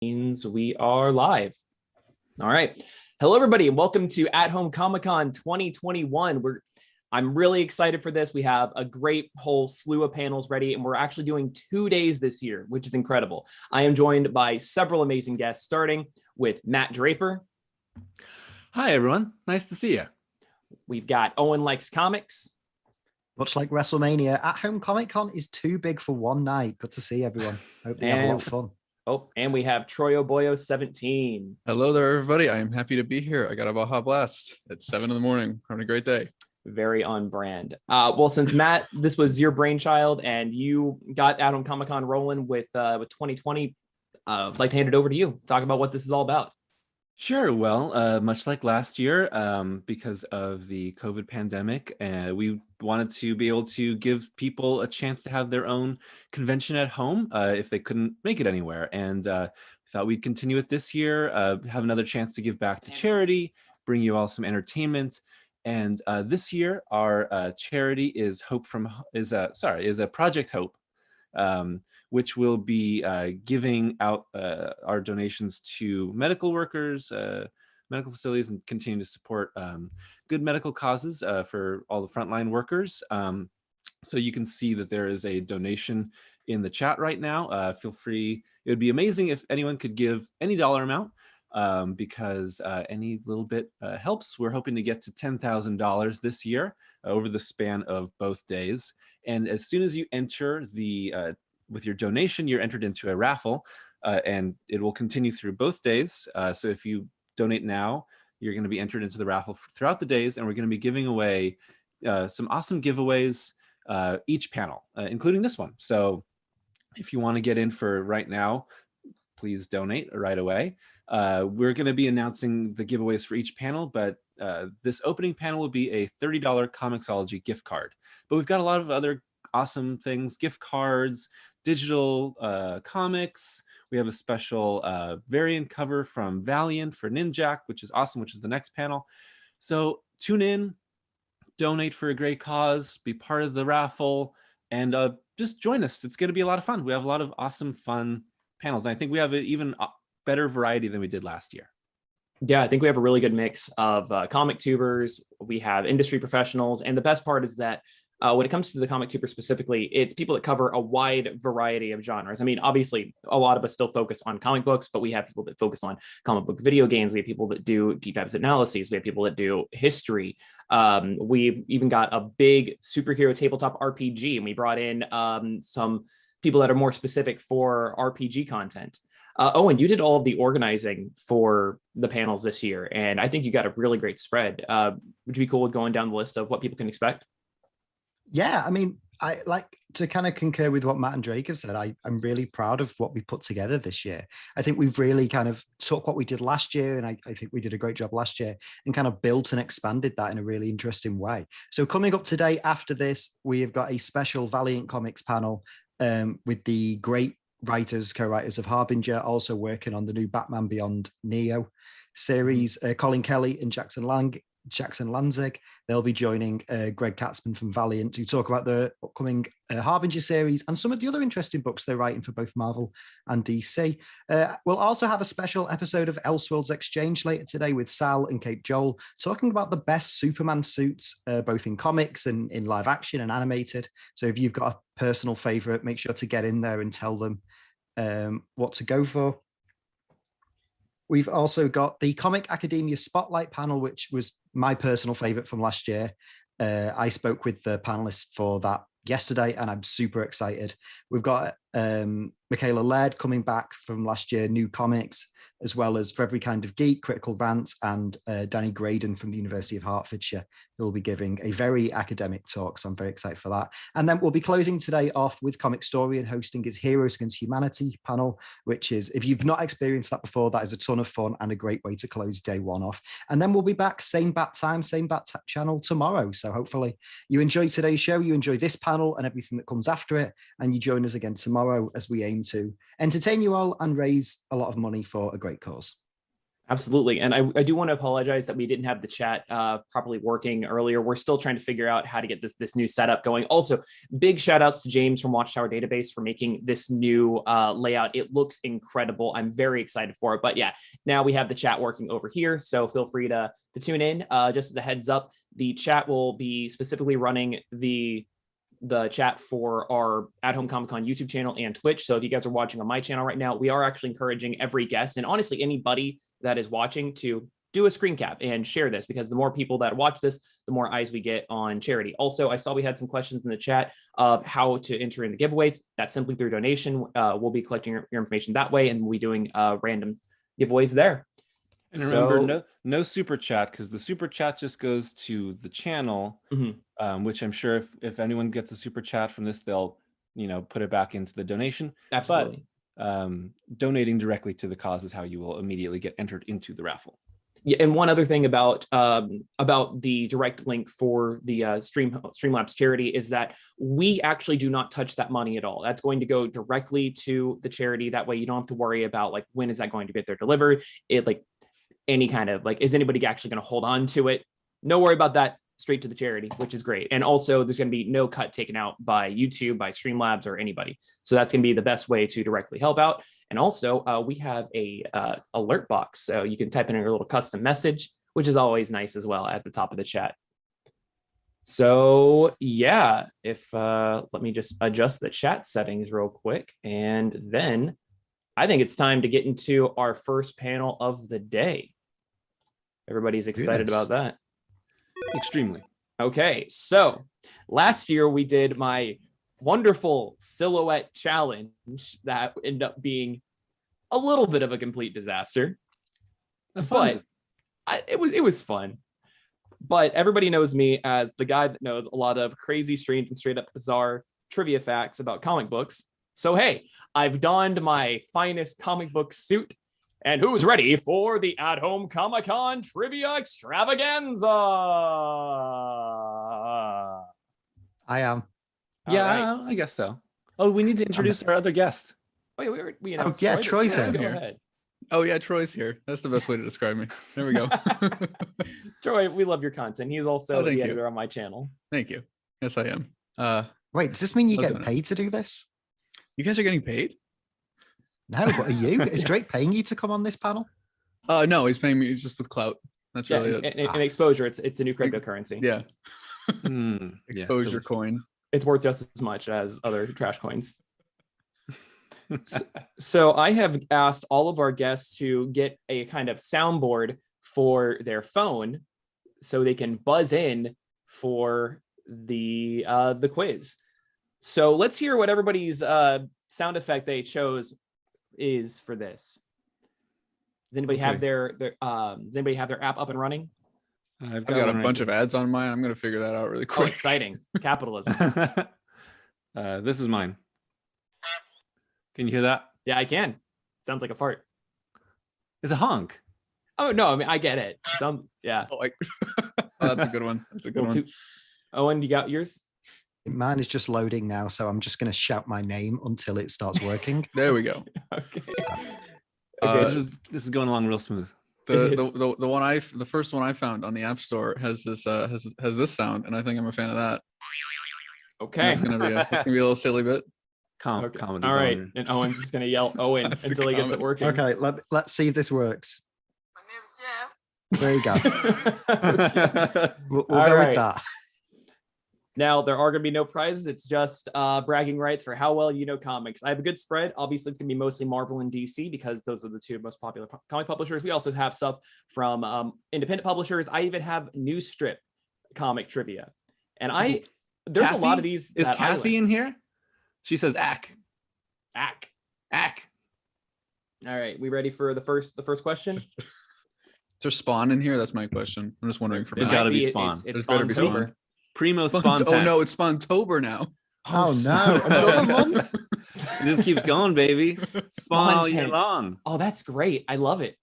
Means we are live. All right. Hello, everybody, and welcome to At Home Comic Con 2021. I'm really excited for this. We have a great whole slew of panels ready, and we're actually doing 2 days this year, which is incredible. I am joined by several amazing guests, starting with Matt Draper. Hi, everyone. Nice to see you. We've got Owen Likes Comics. Much like WrestleMania, At Home Comic Con is too big for one night. Good to see everyone. Hope you have a lot of fun. Oh, and we have Troy Oboyo 17. Hello there, everybody. I am happy to be here. I got a Baja Blast at 7 in the morning. Having a great day. Very on brand. Well, since Matt, this was your brainchild and you got At Home Comic Con rolling with 2020, I'd like to hand it over to you. Talk about what this is all about. Sure. Well, much like last year, because of the COVID pandemic, we wanted to be able to give people a chance to have their own convention at home if they couldn't make it anywhere. And we thought we'd continue it this year, have another chance to give back to charity, bring you all some entertainment. And this year, our charity is Project Hope. Which will be giving out our donations to medical workers, medical facilities, and continue to support good medical causes for all the frontline workers. So you can see that there is a donation in the chat right now. Feel free. It would be amazing if anyone could give any dollar amount because any little bit helps. We're hoping to get to $10,000 this year over the span of both days. And as soon as you enter with your donation, you're entered into a raffle, and it will continue through both days. So if you donate now, you're going to be entered into the raffle throughout the days, and we're going to be giving away some awesome giveaways each panel, including this one. So if you want to get in for right now, please donate right away. We're going to be announcing the giveaways for each panel, but this opening panel will be a $30 Comixology gift card. But we've got a lot of other awesome things, gift cards, digital comics. We have a special variant cover from Valiant for Ninjak, which is awesome, which is the next panel. So tune in, donate for a great cause, be part of the raffle, and just join us. It's going to be a lot of fun. We have a lot of awesome, fun panels. And I think we have an even better variety than we did last year. Yeah, I think we have a really good mix of comic tubers. We have industry professionals. And the best part is that when it comes to the comic tuber specifically, it's people that cover a wide variety of genres. I mean, obviously, a lot of us still focus on comic books, but we have people that focus on comic book video games. We have people that do deep dives analyses. We have people that do history. We've even got a big superhero tabletop RPG, and we brought in some people that are more specific for RPG content. Owen, you did all of the organizing for the panels this year, and I think you got a really great spread. Would you be cool with going down the list of what people can expect? Yeah, I mean, I like to kind of concur with what Matt and Drake have said. I'm really proud of what we put together this year. I think we've really kind of took what we did last year, and I think we did a great job last year, and kind of built and expanded that in a really interesting way. So coming up today after this, we have got a special Valiant Comics panel with the great writers, co-writers of Harbinger, also working on the new Batman Beyond Neo series, Colin Kelly and Jackson Lanzig. They'll be joining Greg Katzman from Valiant to talk about the upcoming Harbinger series and some of the other interesting books they're writing for both Marvel and DC. We'll also have a special episode of Elseworlds Exchange later today with Sal and Kate Joel talking about the best Superman suits, both in comics and in live action and animated. So if you've got a personal favorite, make sure to get in there and tell them what to go for. We've also got the Comic Academia Spotlight panel, which was my personal favorite from last year. I spoke with the panelists for that yesterday, and I'm super excited. We've got Michaela Laird coming back from last year, New Comics, as well as For Every Kind of Geek, Critical Rants, and Danny Graydon from the University of Hertfordshire, who will be giving a very academic talk, so I'm very excited for that. And then we'll be closing today off with Comic Story and hosting his Heroes Against Humanity panel, which is, if you've not experienced that before, that is a ton of fun and a great way to close day one off. And then we'll be back, same bat time, same bat channel tomorrow. So hopefully you enjoy today's show, you enjoy this panel and everything that comes after it, and you join us again tomorrow as we aim to entertain you all and raise a lot of money for a great cause. Absolutely. And I do want to apologize that we didn't have the chat properly working earlier. We're still trying to figure out how to get this new setup going. Also, big shout outs to James from Watchtower Database for making this new layout. It looks incredible. I'm very excited for it. But yeah, now we have the chat working over here. So feel free to tune in. Just as a heads up, the chat will be specifically running the chat for our At Home Comic Con YouTube channel and Twitch. So if you guys are watching on my channel right now, we are actually encouraging every guest and honestly anybody that is watching to do a screen cap and share this, because the more people that watch this, the more eyes we get on charity. Also, I saw we had some questions in the chat of how to enter in the giveaways. That's simply through donation. We'll be collecting your information that way, and we'll be doing random giveaways there. And remember, no super chat, because the super chat just goes to the channel, which I'm sure if anyone gets a super chat from this, they'll put it back into the donation. Absolutely. But donating directly to the cause is how you will immediately get entered into the raffle. Yeah, and one other thing about the direct link for the Streamlabs charity is that we actually do not touch that money at all. That's going to go directly to the charity. That way you don't have to worry about like when is that going to get there delivered. It like any kind of like, is anybody actually going to hold on to it? No worry about that. Straight to the charity, which is great. And also there's going to be no cut taken out by YouTube, by Streamlabs, or anybody. So that's going to be the best way to directly help out. And also we have a alert box. So you can type in your little custom message, which is always nice as well at the top of the chat. So yeah, if let me just adjust the chat settings real quick. And then I think it's time to get into our first panel of the day. Everybody's excited about that. Extremely. Okay, so last year we did my wonderful silhouette challenge that ended up being a little bit of a complete disaster, but it was fun. But everybody knows me as the guy that knows a lot of crazy, strange, and straight up bizarre trivia facts about comic books. So hey, I've donned my finest comic book suit. And who's ready for the At Home Comic Con Trivia Extravaganza? I am. Yeah, right. I guess so. Oh, we need to introduce our other guest. Wait, we announced yeah, Troy's Troy, here. Go ahead. Oh yeah, Troy's here. That's the best way to describe me. There we go. Troy, we love your content. He's also the thank you. editor on my channel. Thank you. Yes, I am. Wait, does this mean you I'll get do it. paid to do this? You guys are getting paid? No, but are you? Is Drake paying you to come on this panel? No, he's paying me just with clout. That's Yeah, really it. and exposure. It's a new cryptocurrency. Yeah. Exposure Exposure coin. It's worth just as much as other trash coins. So I have asked all of our guests to get a kind of soundboard for their phone so they can buzz in for the quiz. So let's hear what everybody's sound effect they chose is for this. Does anybody have their does anybody have their app up and running? I've got a bunch of ads on mine. I'm gonna figure that out really Oh, quick. exciting. Capitalism. This is mine. Can you hear that? Yeah, I can. Sounds like a fart. It's a honk. Oh no, I mean I get it. Yeah. Oh, that's a good one. That's a good one. Owen, you got yours? Mine is just loading now, so I'm just going to shout my name until it starts working. There we go. Okay. This is going along real smooth. The first one I found on the App Store has this sound, and I think I'm a fan of that. Okay. It's gonna be a little silly bit. Okay. Comedy All right. boner. And Owen's just gonna yell Owen That's a until he gets it comedy. working. Okay, let's see if this works. There you go. We'll All go right. with that. Now there are gonna be no prizes. It's just bragging rights for how well you know comics. I have a good spread. Obviously, it's gonna be mostly Marvel and DC because those are the two most popular comic publishers. We also have stuff from independent publishers. I even have news strip comic trivia, and there's a lot of these. Is that Kathy in here? She says ack. Ack. Ack. All right, we ready for the first question? Is there Spawn in here? That's my question. I'm just wondering for There's Matt. gotta be It's Spawn. It's There's better be Spawntober. Spawn. Primo Spawn- Spawn. Oh no, it's Spawntober now. Oh no, another month? This keeps going, baby. Spawn all year Spontent. long. Oh, that's great. I love it.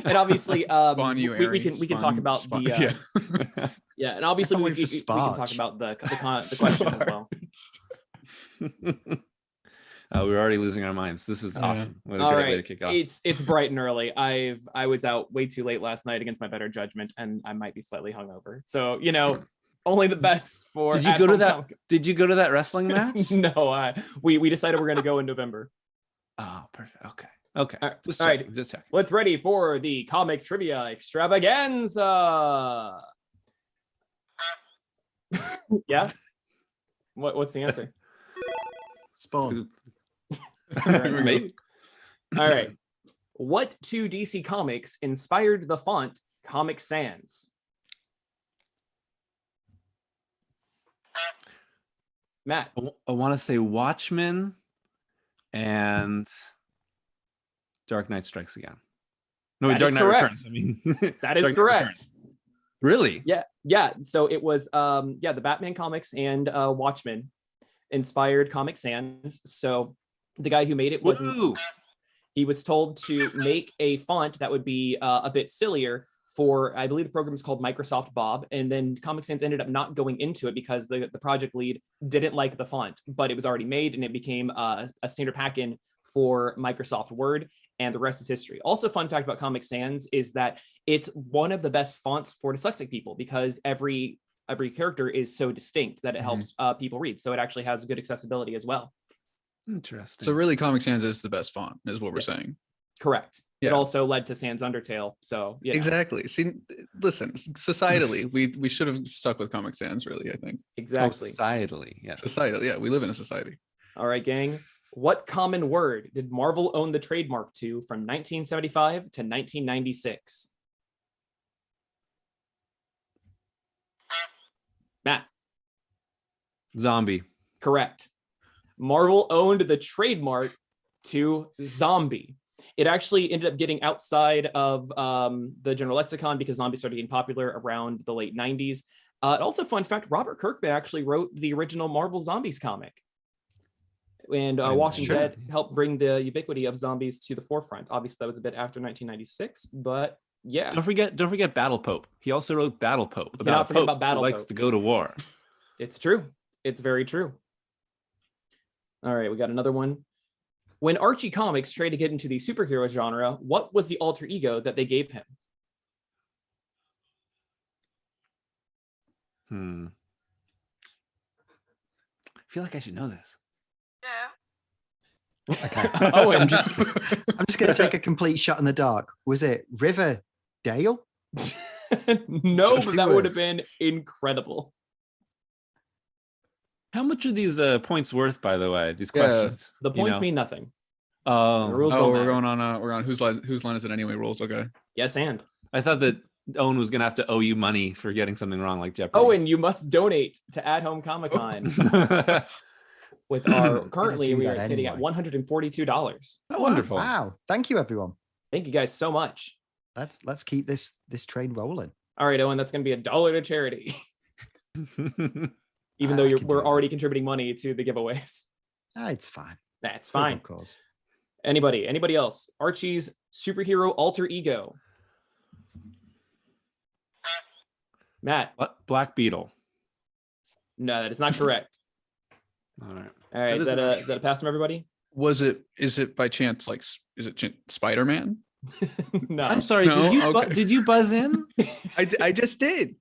And obviously, Spawn you, we Ari. can Spawn- talk about Spawn- the yeah. yeah, and obviously I'm we waiting can for talk Sparge. about the question as well. We're already losing our minds. This is Yeah. awesome. What a All great way to right, kick off. it's bright and early. I was out way too late last night against my better judgment, and I might be slightly hungover. So only the best for. Did you go to that? Did you go to that wrestling match? No, we decided we're going to go in November. Oh, perfect. Okay. All right. Just All check. right. Just check. Let's ready for the comic trivia extravaganza. Yeah. What's the answer? Spawn. Maybe. All right. What two DC comics inspired the font Comic Sans? Matt. I want to say Watchmen and Dark Knight Strikes Again. No, That Dark is Knight correct. Returns. I mean, That is Dark Knight correct. Returns. Really? Yeah. So it was the Batman comics and Watchmen inspired Comic Sans. So the guy who made it was he was told to make a font that would be a bit sillier for, I believe the program is called Microsoft Bob, and then Comic Sans ended up not going into it because the project lead didn't like the font, but it was already made and it became a standard pack-in for Microsoft Word, and the rest is history. Also, fun fact about Comic Sans is that it's one of the best fonts for dyslexic people because every character is so distinct that it helps people read. So it actually has good accessibility as well. Interesting. So really, Comic Sans is the best font, is what we're saying. Correct. Yeah. It also led to Sans Undertale. So Exactly. See, listen, societally, we should have stuck with Comic Sans, really, I think. Exactly. Societally, yes. Societally, yeah, we live in a society. All right, gang. What common word did Marvel own the trademark to from 1975 to 1996? Matt. Zombie. Correct. Marvel owned the trademark to zombie. It actually ended up getting outside of the general lexicon because zombies started getting popular around the late 90s. Also, fun fact, Robert Kirkman actually wrote the original Marvel Zombies comic. And Walking Dead helped bring the ubiquity of zombies to the forefront. Obviously, that was a bit after 1996, but yeah. Don't forget Battle Pope. He also wrote Battle Pope. Cannot forget about Battle Pope. Likes to go to war. It's true. It's very true. All right, we got another one. When Archie Comics tried to get into the superhero genre, what was the alter ego that they gave him? I feel like I should know this. Yeah. Okay. Owen. I'm just going to take a complete shot in the dark. Was it Riverdale? No, but that would have been incredible. How much are these points worth, by the way? These Yeah. questions. The points mean nothing. Oh, The rules Oh, don't we're matter. going on we're on whose line is it anyway rules. Okay. Yes, and I thought that Owen was gonna have to owe you money for getting something wrong, like Jeopardy. Owen, you must donate to At Home Comic Con with our currently do we that are sitting at anyway. $142. Oh, wonderful. Wow. Thank you, everyone. Thank you guys so much. Let's keep this train rolling. All right, Owen, that's going to be $1 to charity, even though I can do we're that. already contributing money to the giveaways. It's fine. That's fine. Of course. Anybody else? Archie's superhero alter ego. Matt. Black Beetle. No, that is not correct. All right. All right, That is that a pass from everybody? Is it by chance like Spider-Man? No, I'm sorry. No? Did you buzz in? I just did.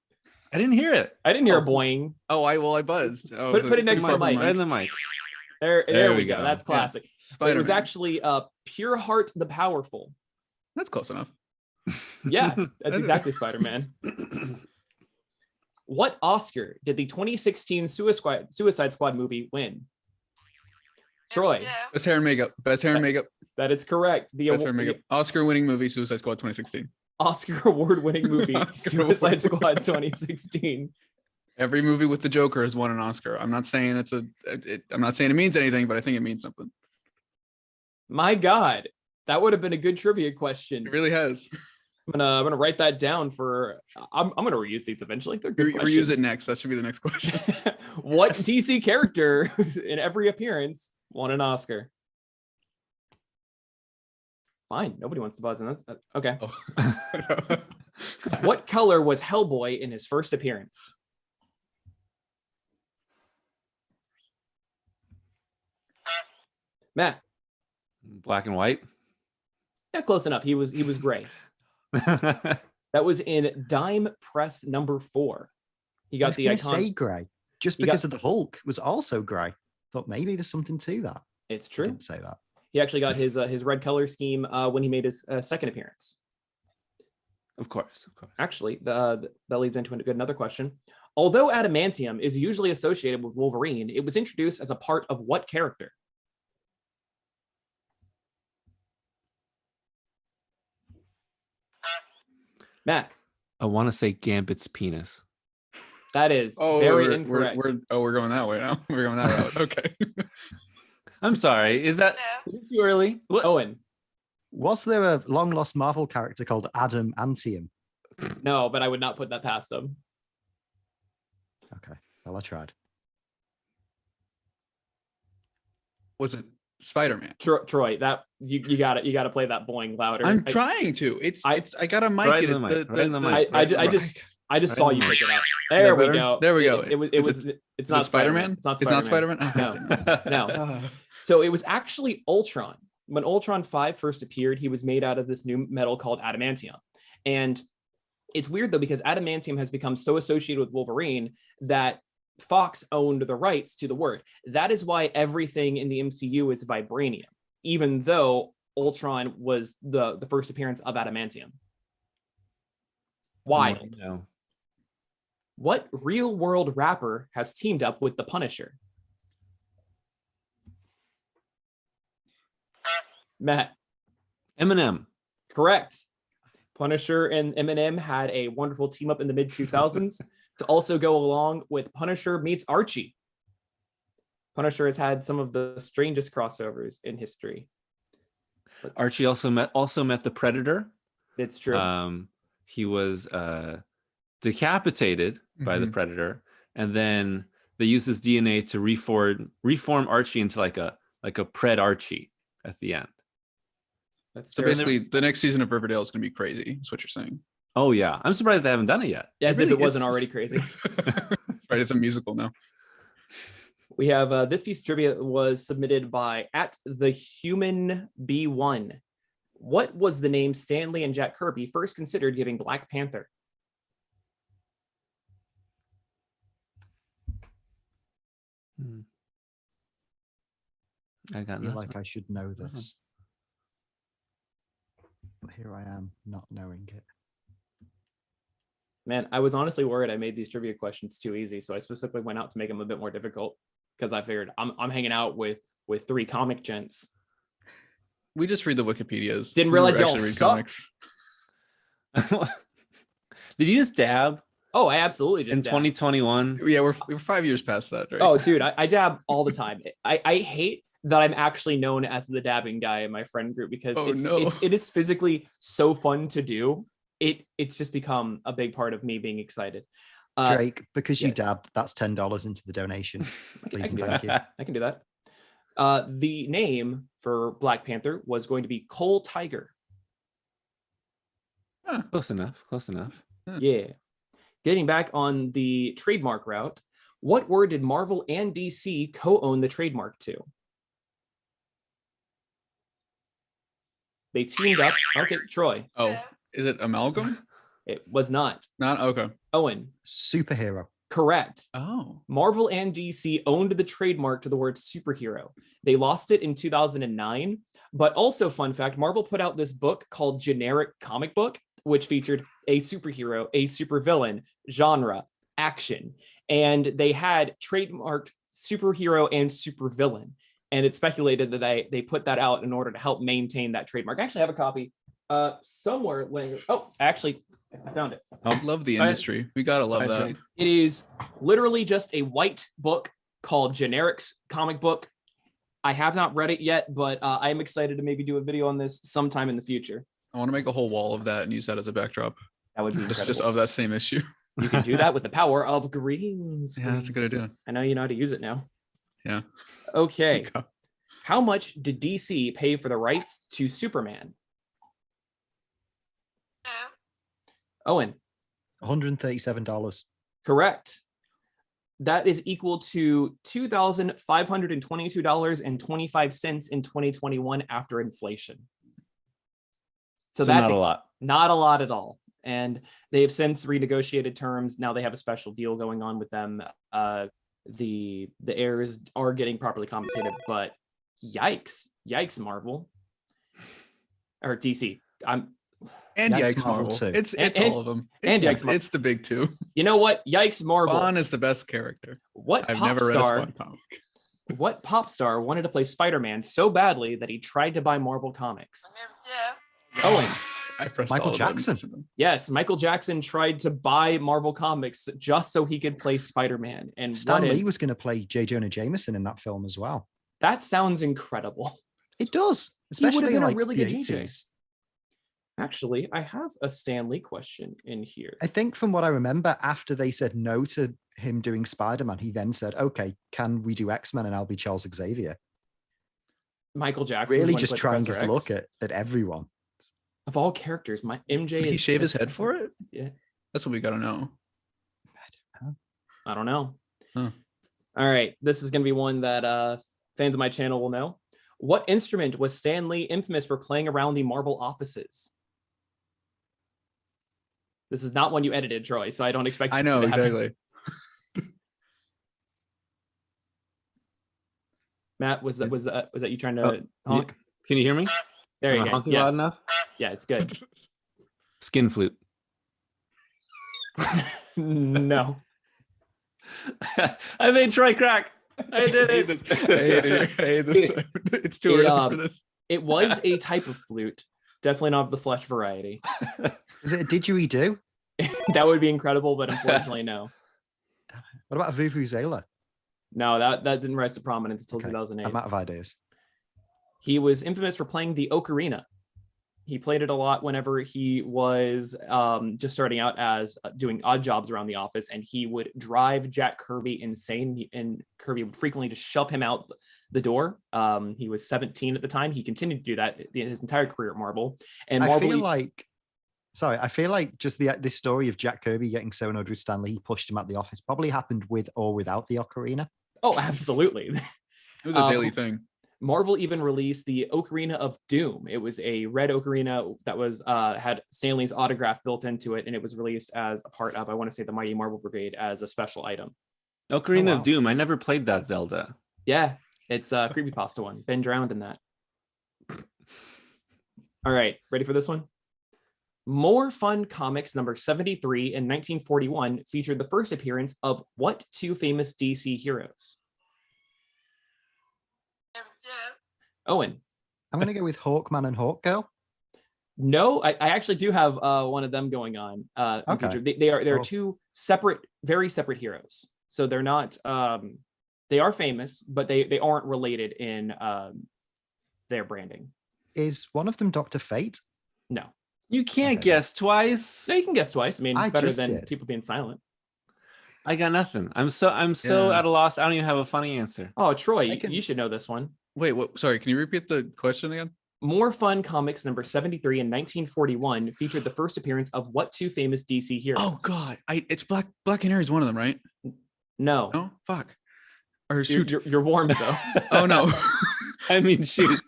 I didn't hear it. I didn't hear a boing. Oh, I buzzed. Oh, Put it next to the mic. Right in the mic. There we go. That's classic. But it was Spider-Man. actually Pure Heart the Powerful. That's close enough. Yeah, that's exactly Spider-Man. What Oscar did the 2016 Suicide Squad movie win? Troy. Yeah. Best hair and makeup. Best hair and makeup. That is correct. The Best hair and makeup. Oscar-winning movie, Suicide Squad 2016. Oscar award-winning movie, Oscar Suicide Squad 2016. Every movie with the Joker has won an Oscar. I'm not saying I'm not saying it means anything, but I think it means something. My God, that would have been a good trivia question. It really has. I'm gonna write that down for. I'm gonna reuse these eventually. They're good Reuse questions. it next. That should be the next question. What DC character in every appearance won an Oscar? Fine, nobody wants to buzz in. That's okay. Oh. What color was Hellboy in his first appearance? Matt. Black and white. Yeah, close enough. He was gray. That was in Dime Press number 4. He I got was the going icon. to say grey, just He because got- of the Hulk was also grey. Thought maybe there's something to that. It's I true. didn't say that. He actually got his red color scheme when he made his second appearance. Of course. Actually, that leads into another question. Although adamantium is usually associated with Wolverine, it was introduced as a part of what character? Matt. I want to say Gambit's penis. That is Oh, very incorrect. We're going that way now. We're going that route. Okay. I'm sorry. Is it too early? What? Owen. Was there a long lost Marvel character called Adam Antium? No, but I would not put that past him. Okay, well, I tried. Was it Spider-Man? Troy, that you got it. You got to play that boing louder. I'm trying to. I got a mic. Right in the mic, right in the mic. I just saw you pick it up. that There we better? go. There we go. It's not Spider-Man. It's not It's not Spider-Man. Spider-Man. No. Ah. So it was actually Ultron. When Ultron 5 first appeared, he was made out of this new metal called adamantium. And it's weird though, because adamantium has become so associated with Wolverine that Fox owned the rights to the word. That is why everything in the MCU is vibranium, even though Ultron was the first appearance of adamantium. Wild. No. What real world rapper has teamed up with the Punisher? Matt. Eminem. Correct. Punisher and Eminem had a wonderful team up in the mid 2000s to also go along with Punisher meets Archie. Punisher has had some of the strangest crossovers in history. Archie also met the Predator. It's true. He was decapitated by the Predator, and then they used his DNA to reform Archie into like a Pred Archie at the end. So basically, the next season of Riverdale is going to be crazy. Is what you're saying? Oh yeah, I'm surprised they haven't done it yet. As if it wasn't already crazy. Right, it's a musical now. We have this piece of trivia was submitted by @thehumanb1. What was the name Stan Lee and Jack Kirby first considered giving Black Panther? I got I feel nothing. like I should know this. But here I am not knowing it. Man, I was honestly worried I made these trivia questions too easy, so I specifically went out to make them a bit more difficult because I figured I'm hanging out with 3 comic gents. We just read the Wikipedias. Didn't We realize y'all actually read suck. comics. Did you just dab Oh, I absolutely just in dabbed. 2021? Yeah, we're 5 years past that, right? Oh, dude, I dab all the time. I hate that I'm actually known as the dabbing guy in my friend group because it is physically so fun to do. It's just become a big part of me being excited. Drake, because you yes. dabbed, that's $10 into the donation. Please and do thank you. I can do that. The name for Black Panther was going to be Cole Tiger. Close enough. Yeah. Getting back on the trademark route, what word did Marvel and DC co-own the trademark to? They teamed up. Okay, Troy. Oh, is it amalgam? It was not. Not okay. Owen. Superhero. Correct. Oh, Marvel and DC owned the trademark to the word superhero. They lost it in 2009. But also, fun fact, Marvel put out this book called Generic Comic Book, which featured a superhero, a supervillain, genre, action. And they had trademarked superhero and supervillain. And it's speculated that they put that out in order to help maintain that trademark. I actually have a copy somewhere. Oh, actually, I found it. I love the industry. We gotta love that. It is literally just a white book called Generics Comic Book. I have not read it yet, but I am excited to maybe do a video on this sometime in the future. I want to make a whole wall of that and use that as a backdrop. That would be incredible. Just of that same issue. You can do that with the power of green screen. Yeah, that's a good idea. I know you know how to use it now. Yeah. Okay. How much did DC pay for the rights to Superman? Owen. $137. Correct. That is equal to $2,522.25 in 2021 after inflation. So that's not a lot. Not a lot at all. And they have since renegotiated terms. Now they have a special deal going on with them. The heirs are getting properly compensated, but yikes, Marvel or DC. Yikes Marvel too. It's all of them. It's the big two. You know what? Yikes Marvel. Spawn is the best character. I've never read a Spawn comic. What pop star wanted to play Spider-Man so badly that he tried to buy Marvel Comics? Owen. Michael Jackson. Yes, Michael Jackson tried to buy Marvel Comics just so he could play Spider-Man. And Stan Lee was going to play J. Jonah Jameson in that film as well. That sounds incredible. It does, especially he would have been like a really good 80s. JJ. Actually, I have a Stan Lee question in here. I think from what I remember, after they said no to him doing Spider-Man, he then said, "Okay, can we do X-Men and I'll be Charles Xavier?" Michael Jackson really just trying his luck at everyone. Of all characters, my MJ. Did he shave his head for it? Yeah, that's what we got to know. I don't know. Huh. All right, this is going to be one that fans of my channel will know. What instrument was Stan Lee infamous for playing around the Marvel offices? This is not one you edited, Troy, so I don't expect. I know exactly. Matt, was that you trying to honk? Can you hear me? There you go. Honking loud enough? Yeah, it's good. Skin flute. No. I made Troy crack. I did it. I hate this. It's too early for this. It was a type of flute. Definitely not of the flesh variety. Is it a didgeridoo? That would be incredible, but unfortunately, no. What about a vuvuzela? No, that didn't rise to prominence until 2008. I'm out of ideas. He was infamous for playing the ocarina. He played it a lot whenever he was just starting out as doing odd jobs around the office, and he would drive Jack Kirby insane. And Kirby would frequently just shove him out the door. He was 17 at the time. He continued to do that his entire career at Marvel. And Marvel, I feel like just this story of Jack Kirby getting so annoyed with Stan Lee, he pushed him out the office, probably happened with or without the ocarina. Oh, absolutely. It was a daily thing. Marvel even released the Ocarina of Doom. It was a red ocarina that was had Stan Lee's autograph built into it, and it was released as a part of, I want to say, the Mighty Marvel Brigade as a special item. Ocarina of Doom. I never played that Zelda. Yeah, it's a creepypasta one. Been drowned in that. All right, ready for this one? More Fun Comics number 73 in 1941 featured the first appearance of what two famous DC heroes? Owen. I'm going to go with Hawkman and Hawkgirl. No, I actually do have one of them going on. Okay. They are two separate, very separate heroes. So they're not, they are famous, but they aren't related in their branding. Is one of them Dr. Fate? No. You can't guess twice. No, you can guess twice. I mean, it's better than people being silent. I got nothing. I'm so at a loss. I don't even have a funny answer. Oh, Troy, you should know this one. Wait, what? Sorry, can you repeat the question again? More Fun Comics number 73 in 1941 featured the first appearance of what two famous DC heroes? Oh God, it's Black Canary is one of them, right? No. No, fuck. Or shoot, you're warm though. Oh no. I mean, shoot.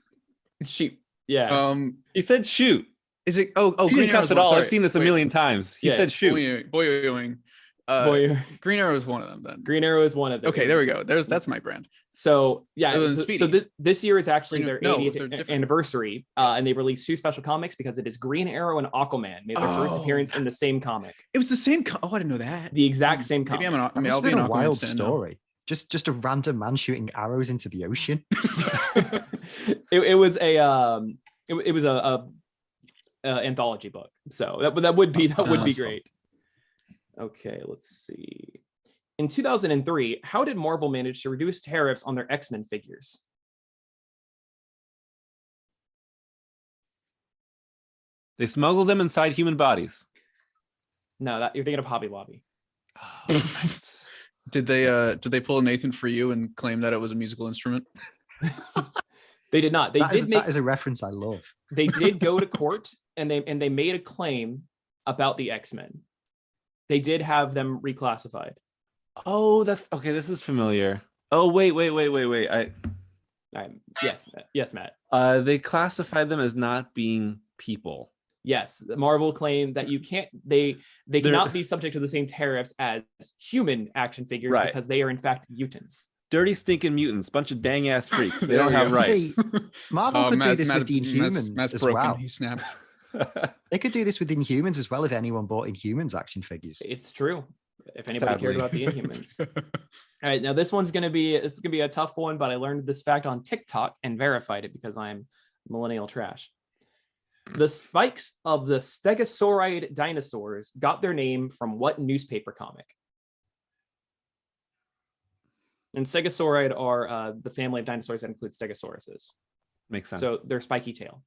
Shoot. Yeah. He said shoot. Is it? Oh, he didn't cuss at all. I've seen this a million times. He said shoot. Boing. Green Arrow is one of them then. Green Arrow is one of them. Okay, there we go. That's my brand. So yeah, so this year is actually their 80th anniversary, and they released two special comics because it is Green Arrow and Aquaman made their first appearance in the same comic. It was the same. I didn't know that. The exact same comic. Maybe I'll be an wild story. Just a random man shooting arrows into the ocean. it was a anthology book, so that would be great. Okay, let's see. In 2003, how did Marvel manage to reduce tariffs on their X-Men figures? They smuggled them inside human bodies. No, you're thinking of Hobby Lobby. Oh, right. Did they pull a Nathan for You and claim that it was a musical instrument? They did not. That is a reference I love. They did go to court and they made a claim about the X-Men. They did have them reclassified. Oh, that's okay. This is familiar. Oh, wait. All right. Yes, Matt. They classified them as not being people. Yes, Marvel claimed that you can't. They cannot be subject to the same tariffs as human action figures Right. because they are in fact mutants. Dirty stinking mutants, bunch of dang ass freaks. They There don't we have go. rights. See, Marvel could do this with the Inhumans Matt's as broken. well. He snaps. They could do this with Inhumans as well if anyone bought Inhumans action figures. It's true. If anybody cared Sadly. about the Inhumans. All right, now this one's gonna be a tough one, but I learned this fact on TikTok and verified it because I'm millennial trash. The spikes of the stegosaurid dinosaurs got their name from what newspaper comic? And stegosaurid are the family of dinosaurs that include stegosauruses. Makes sense. So they're spiky tail.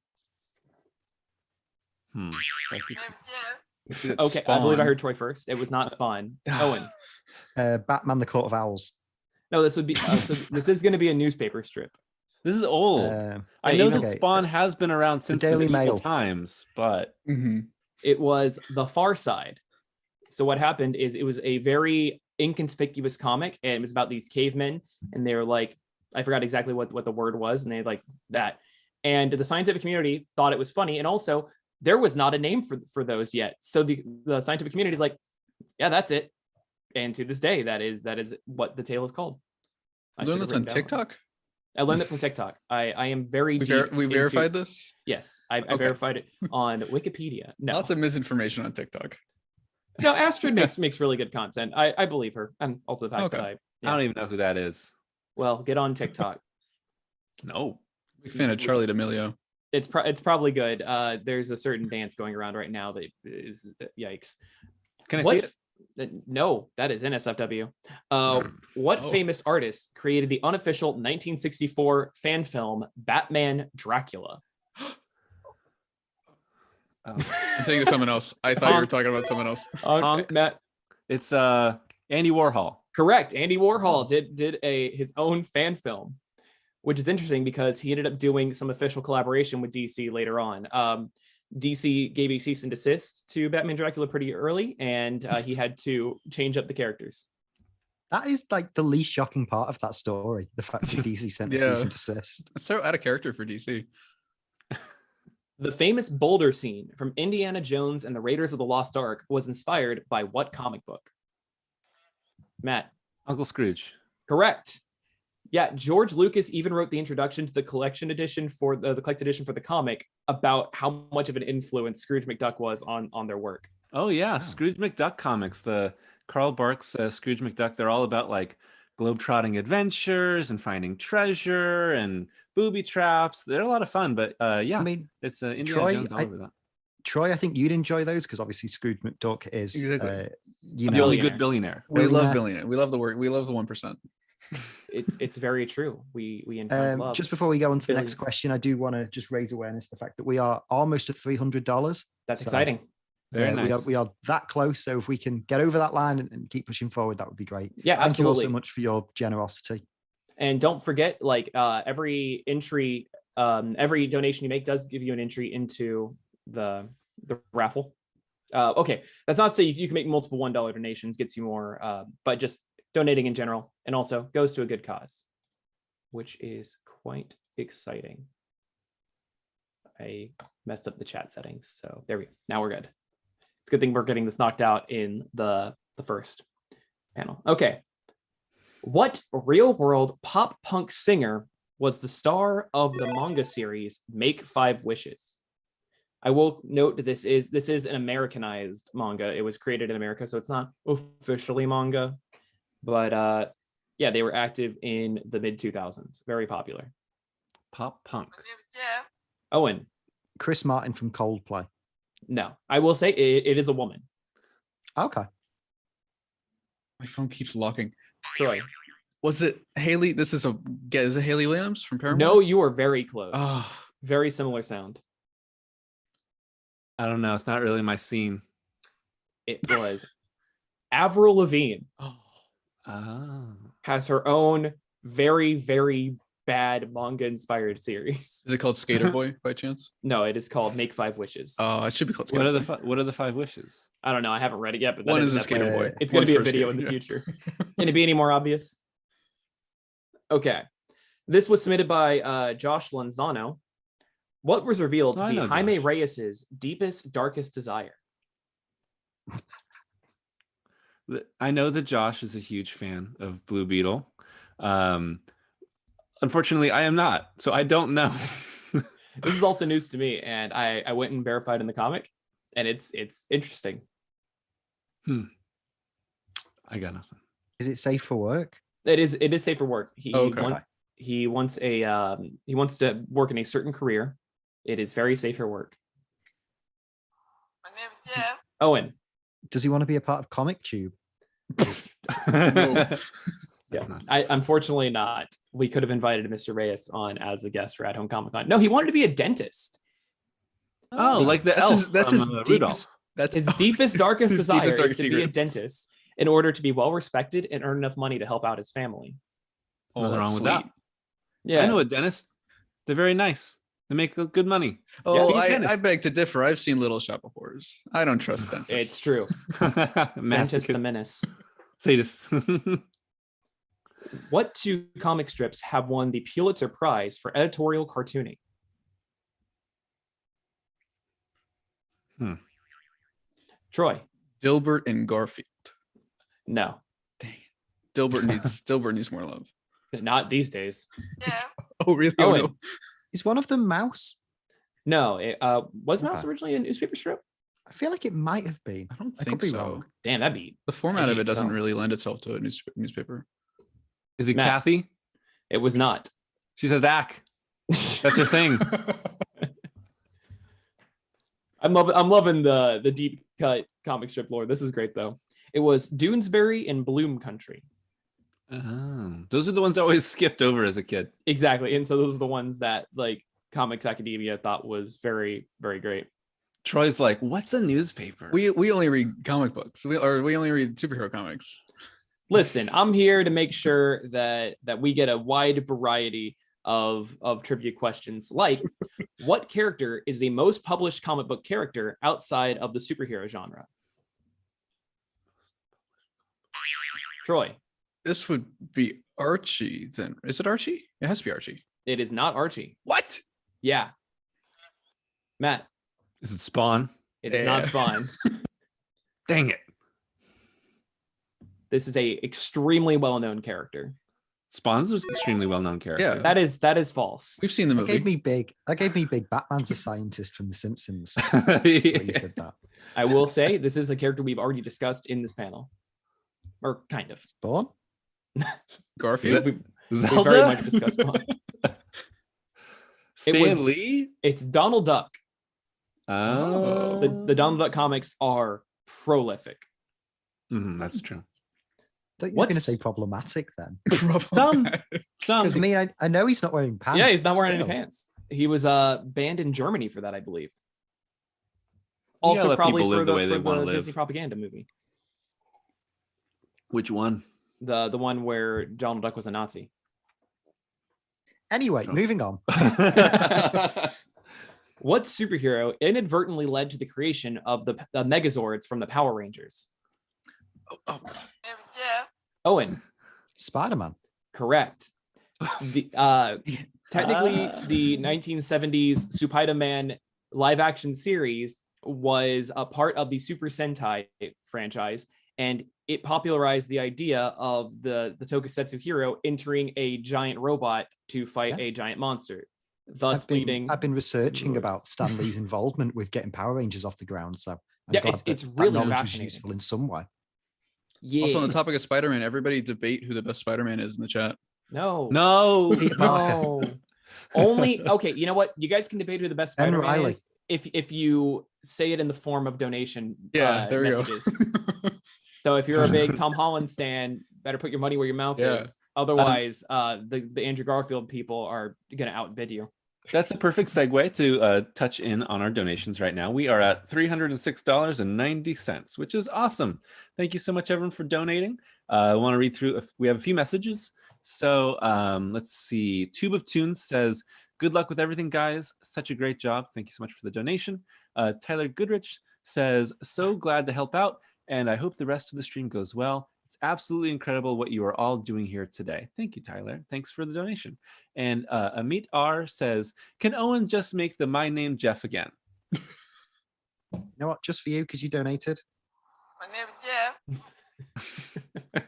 It's Okay, I believe I Spawn. heard Troy first. It was not Spawn. Owen. Batman: The Court of Owls. No, this would be. So this is going to be a newspaper strip. This is old. I yeah, know you that know. Spawn has been around since the Daily medieval Mail. times, but Mhm. It was The Far Side. So what happened is it was a very inconspicuous comic, and it was about these cavemen, and they were like, I forgot exactly what the word was, and they like that. And the scientific community thought it was funny, and also there was not a name for those yet. So the scientific community is like, yeah, that's it. And to this day, that is what the tale is called. I You should learned have this on written down. TikTok? I learned it from TikTok. I am very We, deep. we into- verified this? Yes, I Okay. verified it on Wikipedia. No, Lots of misinformation on TikTok. no, Astrid makes really good content. I believe her, and also the fact that Okay. I I don't even know who that is. well get on TikTok. No. Big fan of Charlie D'Amelio. It's probably good. There's a certain dance going around right now that is yikes. Can I What see it? No, that is NSFW. What Oh. famous artist created the unofficial 1964 fan film Batman Dracula? Oh. I'm thinking of someone else. I thought you were talking about someone else. Honk. Matt, It's Andy Warhol. correct. Andy Warhol did his own fan film, which is interesting because he ended up doing some official collaboration with DC later on. DC gave a cease and desist to Batman Dracula pretty early, and he had to change up the characters. That is like the least shocking part of that story. The fact that DC sent a Yeah. cease and desist. It's so out of character for DC. The famous boulder scene from Indiana Jones and the Raiders of the Lost Ark was inspired by what comic book? Matt, Uncle Scrooge. correct. Yeah, George Lucas even wrote the introduction to the collection edition for the collected edition for the comic about how much of an influence Scrooge McDuck was on their work. Oh yeah, Wow. Scrooge McDuck comics. The Carl Barks Scrooge McDuck. They're all about like globetrotting adventures and finding treasure and booby traps. They're a lot of fun. But yeah, I mean, it's Indiana Troy, Jones all over that. Troy, I think you'd enjoy those because obviously Scrooge McDuck is Exactly. you The know, only Billionaire. good billionaire. We love Billionaire. billionaire. We love the work. We love the 1%. It's very true. We in fact love. just before we go on to the next Billion. question, I do want to just raise awareness of the fact that we are almost at $300. That's so, exciting. Very nice. we are that close. So if we can get over that line and keep pushing forward, that would be great. Yeah, Thank you all absolutely. so much for your generosity. And don't forget, like every entry, every donation you make does give you an entry into the raffle. Okay, that's not to say you can make multiple $1 donations, gets you more, but just donating in general, and also goes to a good cause, which is quite exciting. I messed up the chat settings, so there we go. Now we're good. It's a good thing we're getting this knocked out in the first panel. Okay. What real-world pop punk singer was the star of the manga series Make 5 Wishes? I will note this is an Americanized manga. It was created in America, so it's not officially manga. But yeah, they were active in the mid 2000s. Very popular. Pop punk. Owen, Chris Martin from Coldplay. no. I will say it is a woman. Okay. My phone keeps locking. Troy. Was it Haley? Is it Haley Williams from Paramore? No, you are very close. Oh, Very similar sound. I don't know. It's not really my scene. It was Avril Lavigne. oh. Oh. Has her own very, very bad manga-inspired series. Is it called Skater Boy by chance? No, it is called Make 5 Wishes. Oh, it should be called What Skater are Boy. what are the 5 wishes? I don't know. I haven't read it yet, but that One is a definitely- Skater Boy. It's going to One's be a for a video skater, in the yeah. future. Can it be any more obvious? Okay. This was submitted by Josh Lanzano. What was revealed to I be know Jaime Josh. Reyes's deepest, darkest desire? I know that Josh is a huge fan of Blue Beetle. Unfortunately, I am not, so I don't know. This is also news to me, and I went and verified in the comic, and it's interesting. I got nothing. Is it safe for work? It is safe for work. Okay. He wants to work in a certain career. It is very safe for work. My name is Jeff. Owen. Does he want to be a part of Comic Tube? Yeah, unfortunately not. We could have invited Mr. Reyes on as a guest for At Home Comic Con. No, he wanted to be a dentist. Oh, like the That's elf his, that's from, his Rudolph. deepest. That's His deepest, darkest His desire deepest, darkest is to be a secret. dentist in order to be well respected and earn enough money to help out his family. Oh, Nothing that's wrong with sweet. that. Yeah, I know a dentist. They're very nice. They make good money. Oh, he's a I dentist. beg to differ. I've seen Little Shop of Horrors. I don't trust dentists. it's true. Dentist the Masochist. Menace. Sadist. What two comic strips have won the Pulitzer Prize for editorial cartooning? Troy. Dilbert and Garfield. No, Dang it. Dilbert needs more love. not these days. Yeah. Oh, really? Owen. Oh, no. Is one of them Mouse? No, it was Mouse Okay. originally a newspaper strip? I feel like it might have been. I don't I could think be so. wrong. Damn, that'd be. The format of it doesn't so. really lend itself to a newspaper. Is it Matt. Kathy? It was not. She says ack. That's her thing. I'm loving the deep cut comic strip lore. This is great though. It was Doonesbury and Bloom Country. Oh, those are the ones I always skipped over as a kid. Exactly. And so those are the ones that like Comics Academia thought was very, very great. Troy's like, what's a newspaper? We only read comic books. We only read superhero comics. Listen, I'm here to make sure that we get a wide variety of trivia questions. Like, what character is the most published comic book character outside of the superhero genre? Troy. This would be Archie then. Is it Archie? It has to be Archie. It is not Archie. What? Yeah. Matt. Is it Spawn? It is not Yeah. Spawn. Dang it. This is a extremely well-known character. Spawn's an extremely well-known character. Yeah. That is false. We've seen the That movie. gave me big. Batman's a scientist from The Simpsons. Yeah. When you said that. I will say this is a character we've already discussed in this panel. Or kind of. Spawn? Garfield. We Zelda? very much discussed Spawn. Stan It was- Lee? It's Donald Duck. Oh. The Donald Duck comics are prolific. That's true. Thought you were going to What's- say problematic then. Some. I mean, I know he's not wearing pants. Yeah, he's not wearing any still. pants. He was banned in Germany for that, I believe. You gotta Also, let probably people for live the way they the wanna live. Disney propaganda movie, Which one? the one where Donald Duck was a Nazi. Anyway, Oh. moving on. What superhero inadvertently led to the creation of the Megazords from the Power Rangers? My name is Jeff. Owen, Spider-Man. correct. The technically the 1970s Spider-Man live action series was a part of the Super Sentai franchise, and it popularized the idea of the tokusatsu hero entering a giant robot to fight Yeah. a giant monster, thus leading. I've been researching Lord. about Stan Lee's involvement with getting Power Rangers off the ground. So I'm Yeah, glad it's that really knowledge was fascinating. useful in some way. Yeah. Also on the topic of Spider-Man, everybody debate who the best Spider-Man is in the chat. no. No. Peter Parker. No. Only okay. You know what? You guys can debate who the best Ben Spider-Man Reilly. is if you say it in the form of donation. There we messages. go. So if you're a big Tom Holland stan, better put your money where your mouth Yeah. is. Otherwise, the Andrew Garfield people are gonna outbid you. That's a perfect segue to touch in on our donations right now. We are at $306.90, which is awesome. Thank you so much, everyone, for donating. I want to read through. We have a few messages. So let's see. Tube of Tunes says, "Good luck with everything, guys. Such a great job. Thank you so much for the donation." Tyler Goodrich says, "So glad to help out, and I hope the rest of the stream goes well. It's absolutely incredible what you are all doing here today." Thank you, Tyler. Thanks for the donation. And Amit R says, "Can Owen just make the My Name Jeff again?" You know what? Just for you, because you donated. My name is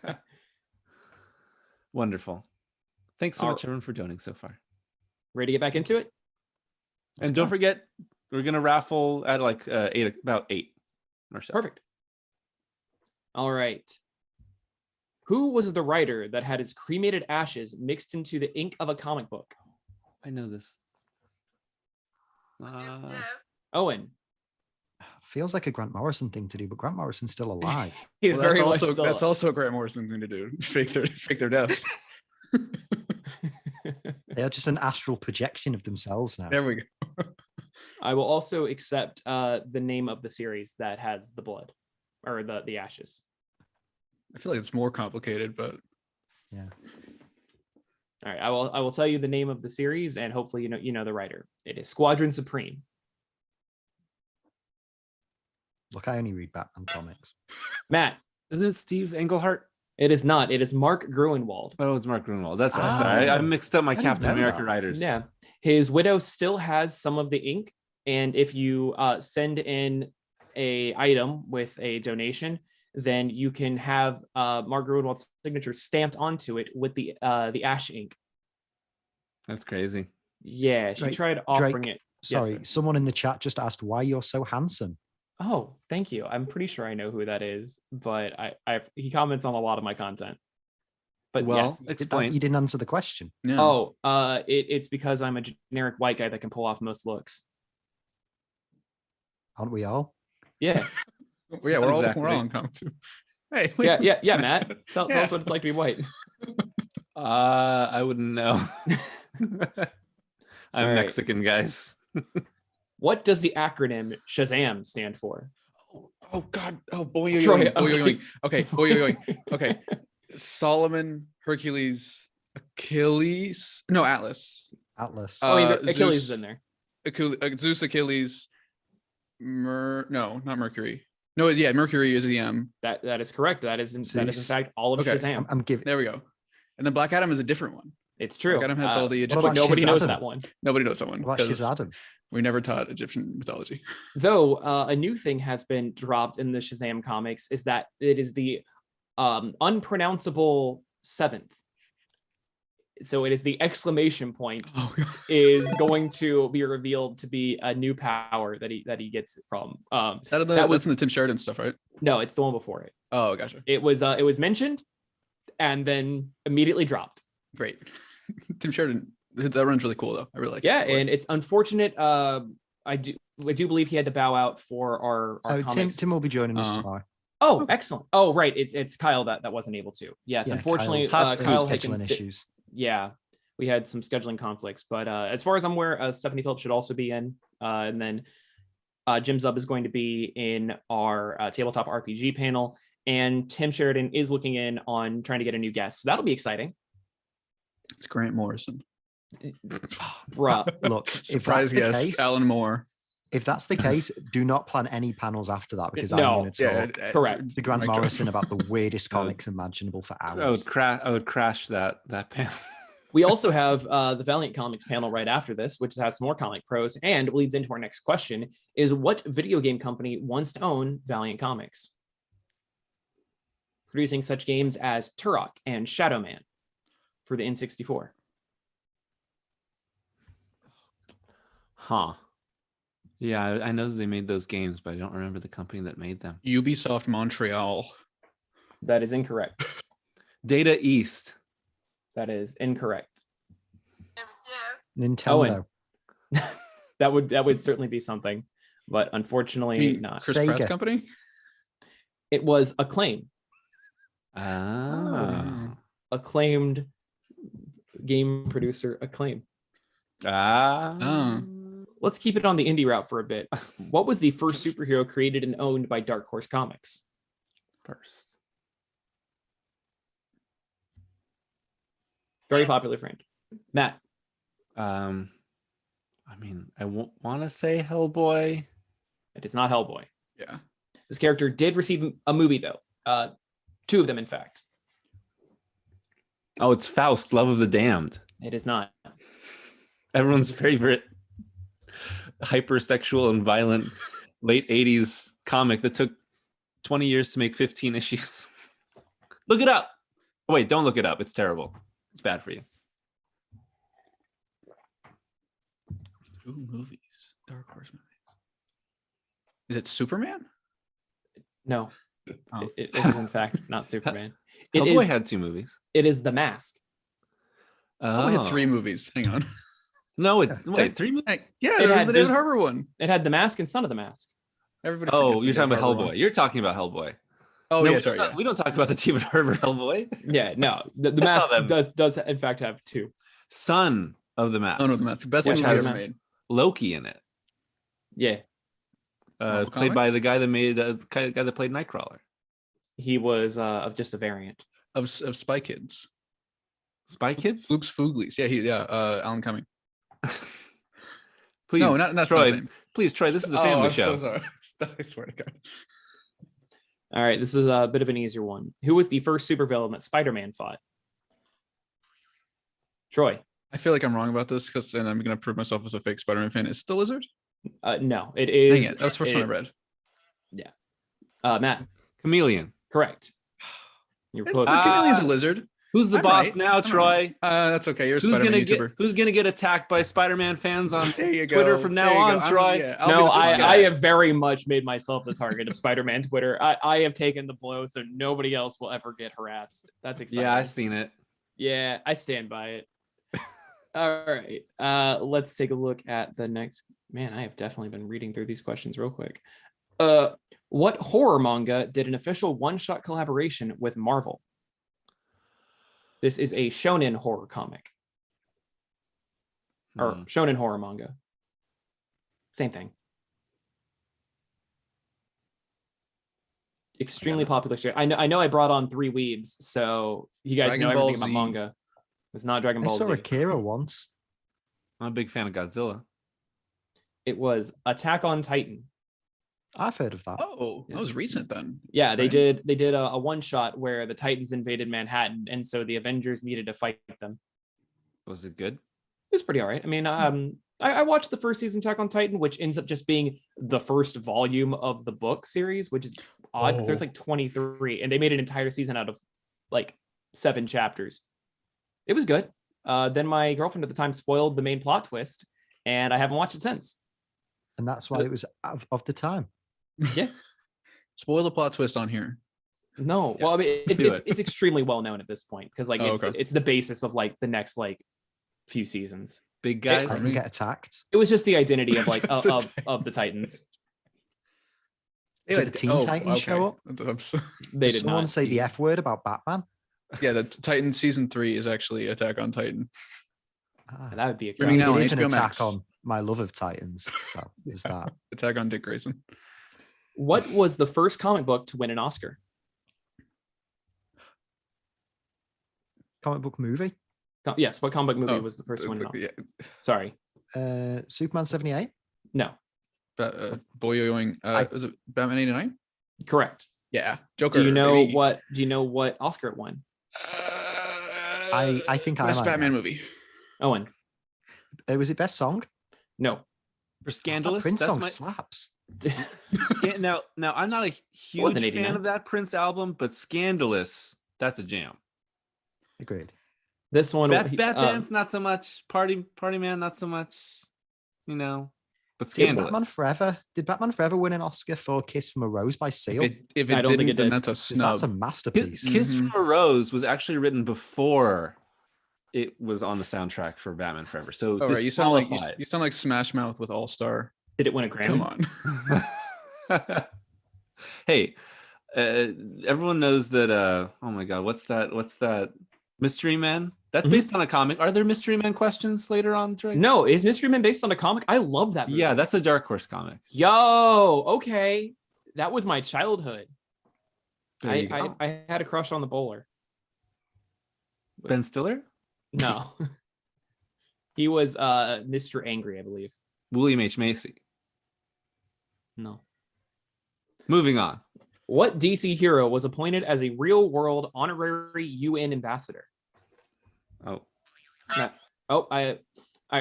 Jeff. Wonderful. Thanks so All- much, everyone, for donating so far. Ready to get back into it? And don't forget, we're gonna raffle at like about 8 or so. Perfect. All right. Who was the writer that had his cremated ashes mixed into the ink of a comic book? I know this. My name is Jeff. Owen. Feels like a Grant Morrison thing to do, but Grant Morrison's still alive. He's Well, very much that's still. also a Grant Morrison thing to do. Fake their death. They are just an astral projection of themselves now. There we go. I will also accept the name of the series that has the blood or the ashes. I feel like it's more complicated, but Yeah. All right, I will tell you the name of the series, and hopefully you know the writer. It is Squadron Supreme. Look, I only read Batman comics. Matt, Isn't it Steve Englehart? it is not. It is Mark Gruenwald. Oh, it's Mark Grunwald. That's what I mixed up my I didn't Captain know America that. writers. Yeah, his widow still has some of the ink, and if you send in a item with a donation, then you can have Mark Gruenwald's signature stamped onto it with the ash ink. That's crazy. Yeah, she Drake- tried offering Drake, it. Yes, Sorry, sir. someone in the chat just asked why you're so handsome. Oh, thank you. I'm pretty sure I know who that is, but he comments on a lot of my content. But Well, yes. explain. You didn't answer the question. yeah. Oh, it's because I'm a generic white guy that can pull off most looks. Aren't we all? Yeah, Well, yeah, Not we're exactly. all on comic too. Hey, yeah, Matt. Tell Yeah. us what it's like to be white. I wouldn't know. I'm All right. Mexican, guys. What does the acronym Shazam stand for? Oh God! Oh boy! Troy, Okay. Boy. Okay. Solomon, Hercules, Achilles. No, Atlas. Atlas. Oh, I mean, Zeus- Achilles is in there. Zeus, Achilles. No, not Mercury. No, yeah, Mercury is the That is correct. That is in Zeus. fact all of Okay. Shazam. I'm giving. There we go. And then Black Adam is a different one. It's true. Black Adam has all the What Egyptian. about Nobody knows Shazam? that one. Nobody knows that one What about because Shazam? we never taught Egyptian mythology. Though a new thing has been dropped in the Shazam comics is that it is the unpronounceable seventh. So it is the exclamation point Oh God. is going to be revealed to be a new power that he gets from. Is that That was- that's in the Tim Sheridan stuff, right? No, it's the one before it. Oh, gotcha. It was mentioned and then immediately dropped. Great. Tim Sheridan. That run's really cool though. I really like Yeah, it. and it's unfortunate. I do believe he had to bow out for our Oh, comics. Tim will be joining us Uh-huh. tomorrow. Oh, excellent. Oh, right. It's Kyle that wasn't able to. Yes, Yeah, unfortunately, Kyle's Kyle scheduling Higgins. issues. Yeah, we had some scheduling conflicts, but as far as I'm aware, Stephanie Phillips should also be in, and then Jim Zub is going to be in our tabletop RPG panel, and Tim Sheridan is looking in on trying to get a new guest, so that'll be exciting. It's Grant Morrison. Bruh. Look, if that's Surprise the guest, case, Alan Moore. if that's the case, do not plan any panels after that because I'm No. going to talk Correct. to Grant Mic drop. Morrison about the weirdest I would- comics imaginable for I hours. would crash that panel. We also have the Valiant Comics panel right after this, which has some more comic pros, and leads into our next question: is what video game company wants to own Valiant Comics, producing such games as Turok and Shadow Man for the N64? Huh. Yeah, I know that they made those games, but I don't remember the company that made them. Ubisoft Montreal. That is incorrect. Data East. That is incorrect. Name is Jeff. Nintendo. That would certainly be something, but unfortunately You mean not. Chris Pratt's Sega. company? It was Acclaim, Ah. acclaimed game producer Acclaim. Ah. Let's keep it on the indie route for a bit. What was the first superhero created and owned by Dark Horse Comics? First. Very popular friend. Matt. I mean, I won't want to say Hellboy. It is not Hellboy. Yeah. This character did receive a movie though. 2 of them, in fact. Oh, it's Faust, Love of the Damned. It is not. Everyone's favorite hypersexual and violent late 80s comic that took 20 years to make 15 issues. Look it up. Oh, wait, don't look it up. It's terrible. It's bad for you. 2 movies. Dark Horse movies. Is it Superman? No. Oh. It is in fact not Superman. Hellboy had 2 movies. It is The Mask. Oh, it had 3 movies. Hang on. No, wait, 3 movies? Yeah, It there was had- the David there's- Harbour one. It had The Mask and Son of the Mask. Everybody. Oh, forgets the you're talking David about Harbour Hellboy. one. You're talking about Hellboy. Oh, No, yeah, we sorry. don't talk- we don't talk about the David Harbour Hellboy. Yeah, no. The I saw Mask them. does in fact have 2. Son of the Mask. Oh, no, the Mask. Best Which movie has- ever made. Loki in it. Yeah. Marvel Played by Comics? the guy that made guy that played Nightcrawler. He was of just a variant. Of Spy Kids. Spy Kids? Floops Fooglies. Yeah, Alan Cumming. Please, No, not Troy. the same. Please, Troy. This is a family I'm show. so sorry. I swear to God. All right, this is a bit of an easier one. Who was the first supervillain that Spider-Man fought? Troy. I feel like I'm wrong about this because then I'm going to prove myself as a fake Spider-Man fan. Is it the Lizard? No, it Dang is. it. That was the first one I read. Matt. Chameleon. Correct. You were The close. Chameleon's a lizard. Who's the I'm boss right. now, I'm Troy? That's okay. You're a Who's Spider-Man gonna YouTuber. Who's gonna get attacked by Spider-Man fans on There you go. Twitter from now There you on, go. Troy? I'll No, be the same I guy. have very much made myself the target of Spider-Man Twitter. I have taken the blow, so nobody else will ever get harassed. That's exciting. Yeah, I've seen it. Yeah, I stand by it. All right. Let's take a look at the next. Man, I have definitely been reading through these questions real quick. What horror manga did an official one-shot collaboration with Marvel? This is a shonen horror comic. Or shonen horror manga. Same thing. Extremely popular series. I know I brought on 3 weebs, so you guys Dragon know Ball everything about Z. manga. It's not Dragon I Ball saw Z. Akira once. I'm a big fan of Godzilla. It was Attack on Titan. I've heard of that. Oh, Yeah. that was recent then. Yeah, they Right. did a one shot where the Titans invaded Manhattan, and so the Avengers needed to fight them. Was it good? It was pretty all right. I mean, I watched the first season of Attack on Titan, which ends up just being the first volume of the book series, which is odd because there's like 23, and they made an entire season out of like 7 chapters. It was good. Then my girlfriend at the time spoiled the main plot twist, and I haven't watched it since. And that's why it was of the time. Yeah. Spoil the plot twist on here. No, Yeah. well, I mean, Do it. it's extremely well known at this point because like Oh, it's okay. it's the basis of like the next like few seasons. Big Yeah, guys. I didn't get attacked. It was just the identity of like That's the of the Titans. Did the Teen Titans show up? I'm so- They Did did someone not say the F word about Batman? yeah, the Titan season 3 is actually Attack on Titan. Ah, That would be a Streaming crazy. now on it is an HBO attack Max. on my love of Titans. So there's that. Attack on Dick Grayson. What was the first comic book to win an Oscar? Comic book movie. Yes, what comic book movie Oh, was the first one? Yeah, Sorry, Superman 78. no, Boyoing. Was it Batman 89? correct. Yeah, Joker. Do you know baby. what? Do you know what Oscar it won? I think I Best might Batman know. movie. Owen, Was it best song? no. For That Scandalous. Prince That's song my slaps. now I'm not a huge wasn't fan 89. of that Prince album, but Scandalous, that's a jam. Agreed. This one, Batman's not so much. Party Man, not so much. You know, but Did Scandalous. Batman Forever win an Oscar for Kiss from a Rose by Seal? If it I don't think didn't, it then did. that's a 'Cause snub. that's a masterpiece. Kiss Mhm. from a Rose was actually written before it was on the soundtrack for Batman Forever. So All right, you sound like disqualified. you sound like Smash Mouth with All Star. did it win a Grammy? Come on. Hey, everyone knows that. Oh my God, what's that? Mystery Man. That's Mhm. based on a comic. Are there Mystery Man questions later on, Drake? No, is Mystery Man based on a comic? I love that movie. Yeah, that's a Dark Horse comic. Yo, okay. That was my childhood. There you go. I had a crush on the bowler. Ben Stiller. No. He was Mr. Angry, I believe. William H. Macy. No. Moving on. What DC hero was appointed as a real-world honorary UN ambassador? Oh. Matt. All right,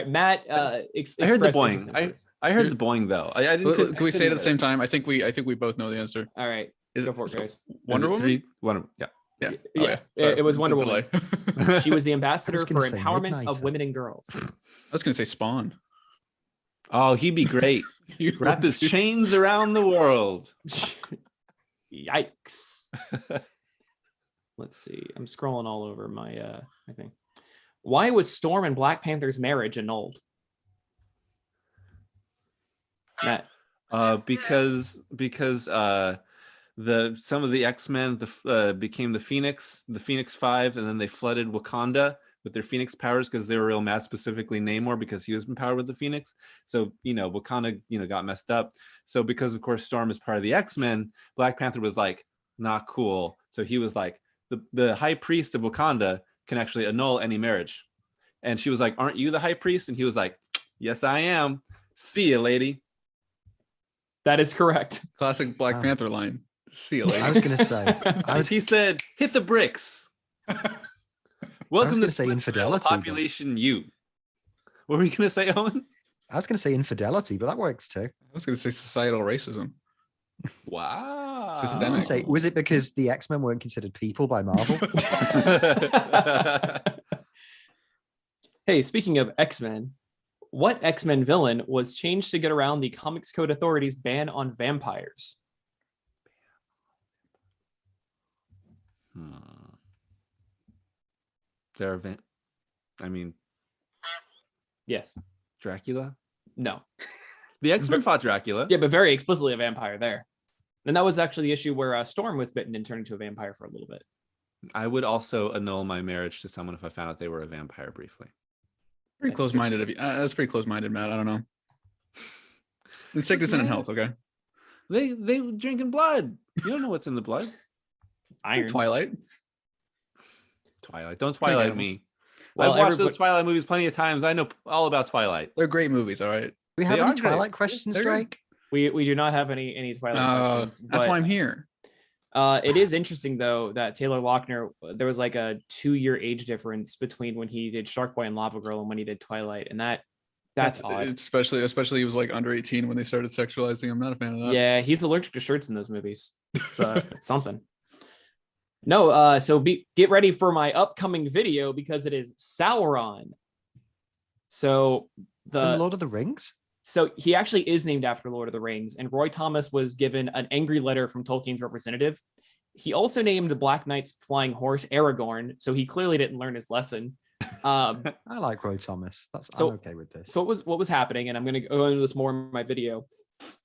Matt. I heard the boing. I heard the boing though. I didn't. Can we say it at the same time? I think we both know the answer. All right, go for it, guys. Wonder Woman? Yeah. Yeah. Yeah. Sorry, It was Wonder it's a Woman. delay. She was the ambassador I was for gonna say empowerment Midnighter. of women and girls. I was gonna say Spawn. Oh, he'd be great. Wrap his chains around the world. Yikes. Let's see. I'm scrolling all over my thing. Why was Storm and Black Panther's marriage annulled? Matt. Because some of the X-Men became the Phoenix Five, and then they flooded Wakanda with their Phoenix powers because they were real mad, specifically Namor, because he was empowered with the Phoenix. So, Wakanda, got messed up. So because, of course, Storm is part of the X-Men, Black Panther was like, not cool. So he was like, the high priest of Wakanda can actually annul any marriage. And she was like, aren't you the high priest? And he was like, yes, I am. See you, lady. That is correct. Classic Black Panther line. See you later. I was going to say. He said, hit the bricks. Welcome to say infidelity. Population U. What were you going to say, Owen? I was going to say infidelity, but that works too. I was going to say societal racism. Wow. Systemic. Say, was it because the X-Men weren't considered people by Marvel? Hey, speaking of X-Men, what X-Men villain was changed to get around the Comics Code Authority's ban on vampires? Yes. Dracula? No. The X-Men fought Dracula. Yeah, but very explicitly a vampire there. And that was actually the issue where Storm was bitten and turned into a vampire for a little bit. I would also annul my marriage to someone if I found out they were a vampire briefly. Pretty close-minded of you. That's pretty close-minded, Matt. I don't know. It's sickness and in health, okay? They drinking blood. You don't know what's in the blood. Iron. Twilight. Don't Twilight me. Well, I've watched those Twilight movies plenty of times. I know all about Twilight. They're great movies, all right? We have They any are great. Twilight questions, They're Drake? We do not have any Twilight questions. That's but, why I'm here. It is interesting though that Taylor Lautner, there was like a 2-year age difference between when he did Shark Boy and Lava Girl and when he did Twilight, and that's odd. Especially he was like under 18 when they started sexualizing him. Not a fan of that. Yeah, he's allergic to shirts in those movies. So it's something. No, so get ready for my upcoming video because it is Sauron. So From Lord of the Rings? So he actually is named after Lord of the Rings, and Roy Thomas was given an angry letter from Tolkien's representative. He also named the Black Knight's flying horse Aragorn, so he clearly didn't learn his lesson. I like Roy Thomas. I'm okay with this. So what was happening, and I'm going to go into this more in my video,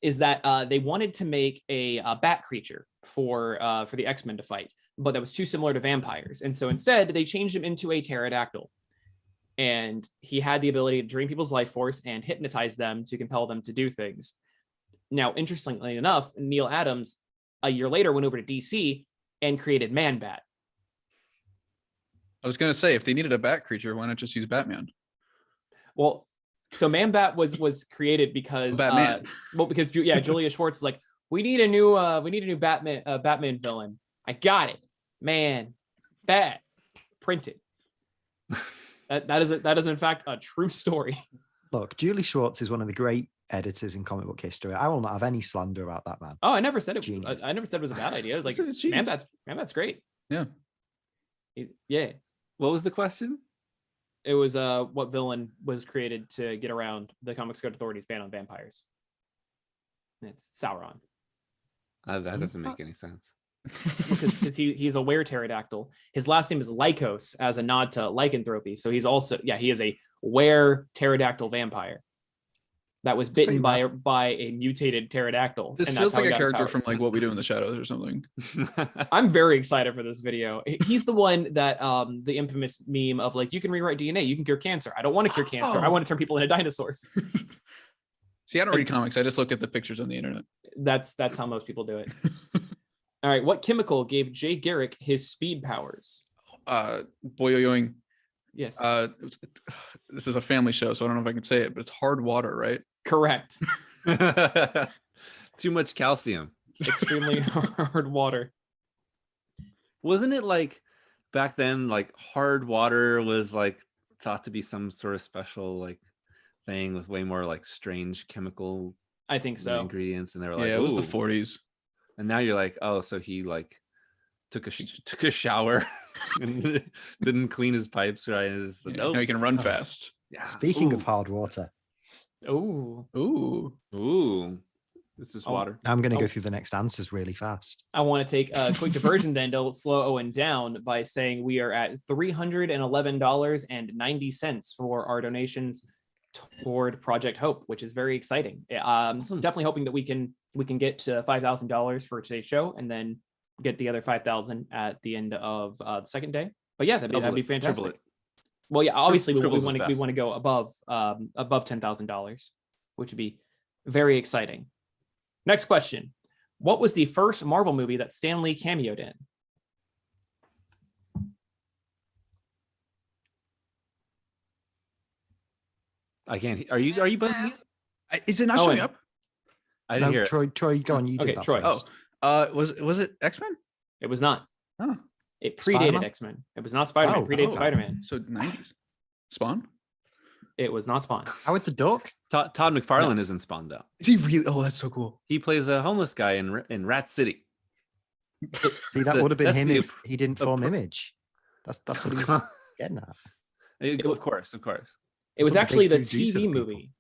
is that they wanted to make a bat creature for the X-Men to fight, but that was too similar to vampires, and so instead they changed him into a pterodactyl. And he had the ability to drain people's life force and hypnotize them to compel them to do things. Now, interestingly enough, Neil Adams, a year later, went over to DC and created Man-Bat. I was going to say, if they needed a bat creature, why not just use Batman? Well, so Man-Bat was created because Batman. Because Julia Schwartz was like, we need a new Batman villain. I got it, Man-Bat, printed. That is in fact a true story. Look, Julie Schwartz is one of the great editors in comic book history. I will not have any slander about that man. Oh, I never said it. Genius. I never said it was a bad idea. It was like Man-Bat's great. Yeah. Yeah. What was the question? It was what villain was created to get around the Comics Code Authority's ban on vampires. It's Sauron. That doesn't make any sense. Because he's a were-pterodactyl. His last name is Lycos, as a nod to lycanthropy. So he's also he is a were-pterodactyl vampire that was bitten by a mutated pterodactyl. This feels like a character from like What We Do in the Shadows or something. I'm very excited for this video. He's the one that the infamous meme of like, you can rewrite DNA, you can cure cancer. I don't want to cure cancer. I want to turn people into dinosaurs. See, I don't read comics. I just look at the pictures on the internet. That's how most people do it. All right, what chemical gave Jay Garrick his speed powers? Boyoing. Yes. This is a family show, so I don't know if I can say it, but it's hard water, right? Correct. Too much calcium. Extremely hard water. Wasn't it like back then, like hard water was like thought to be some sort of special like thing with way more like strange chemical I think so. ingredients, and they were like, Yeah, it was the "Ooh." 40s. And now you're like, oh, so he like took a shower and didn't clean his pipes right. It's like, Yeah, nope. now you can run fast. Yeah. Speaking of Ooh. hard water, Ooh. Ooh, this is Oh. water. I'm going to Oh. go through the next answers really fast. I want to take a quick diversion then to slow Owen down by saying we are at $311.90 for our donations toward Project Hope, which is very exciting. Awesome. Definitely hoping that we can get to $5,000 for today's show and then get the other 5,000 at the end of the second day. But yeah, that'd be Triple fantastic. it. Well, yeah, obviously we Triples is want to best. go above $10,000, which would be very exciting. Next question. What was the first Marvel movie that Stan Lee cameoed in? I can't. Are you buzzing it? Is it not Owen. showing up? I didn't hear it. Troy, go on. You Okay, did that Troy. first. Was it X-Men? It was not. Oh, It predated Spider-Man? X-Men. It was not Spider-Man. It predated oh. Spider-Man. So 90s. Spawn? It was not Spawn. Howard the Duck? Todd McFarlane is in Spawn though. Is he really? Oh, that's so cool. He plays a homeless guy in Rat City. See, that would have been That's him the if he didn't form Image. That's what he's getting at. Of course. It was Some actually the breakthrough due to TV the people. movie,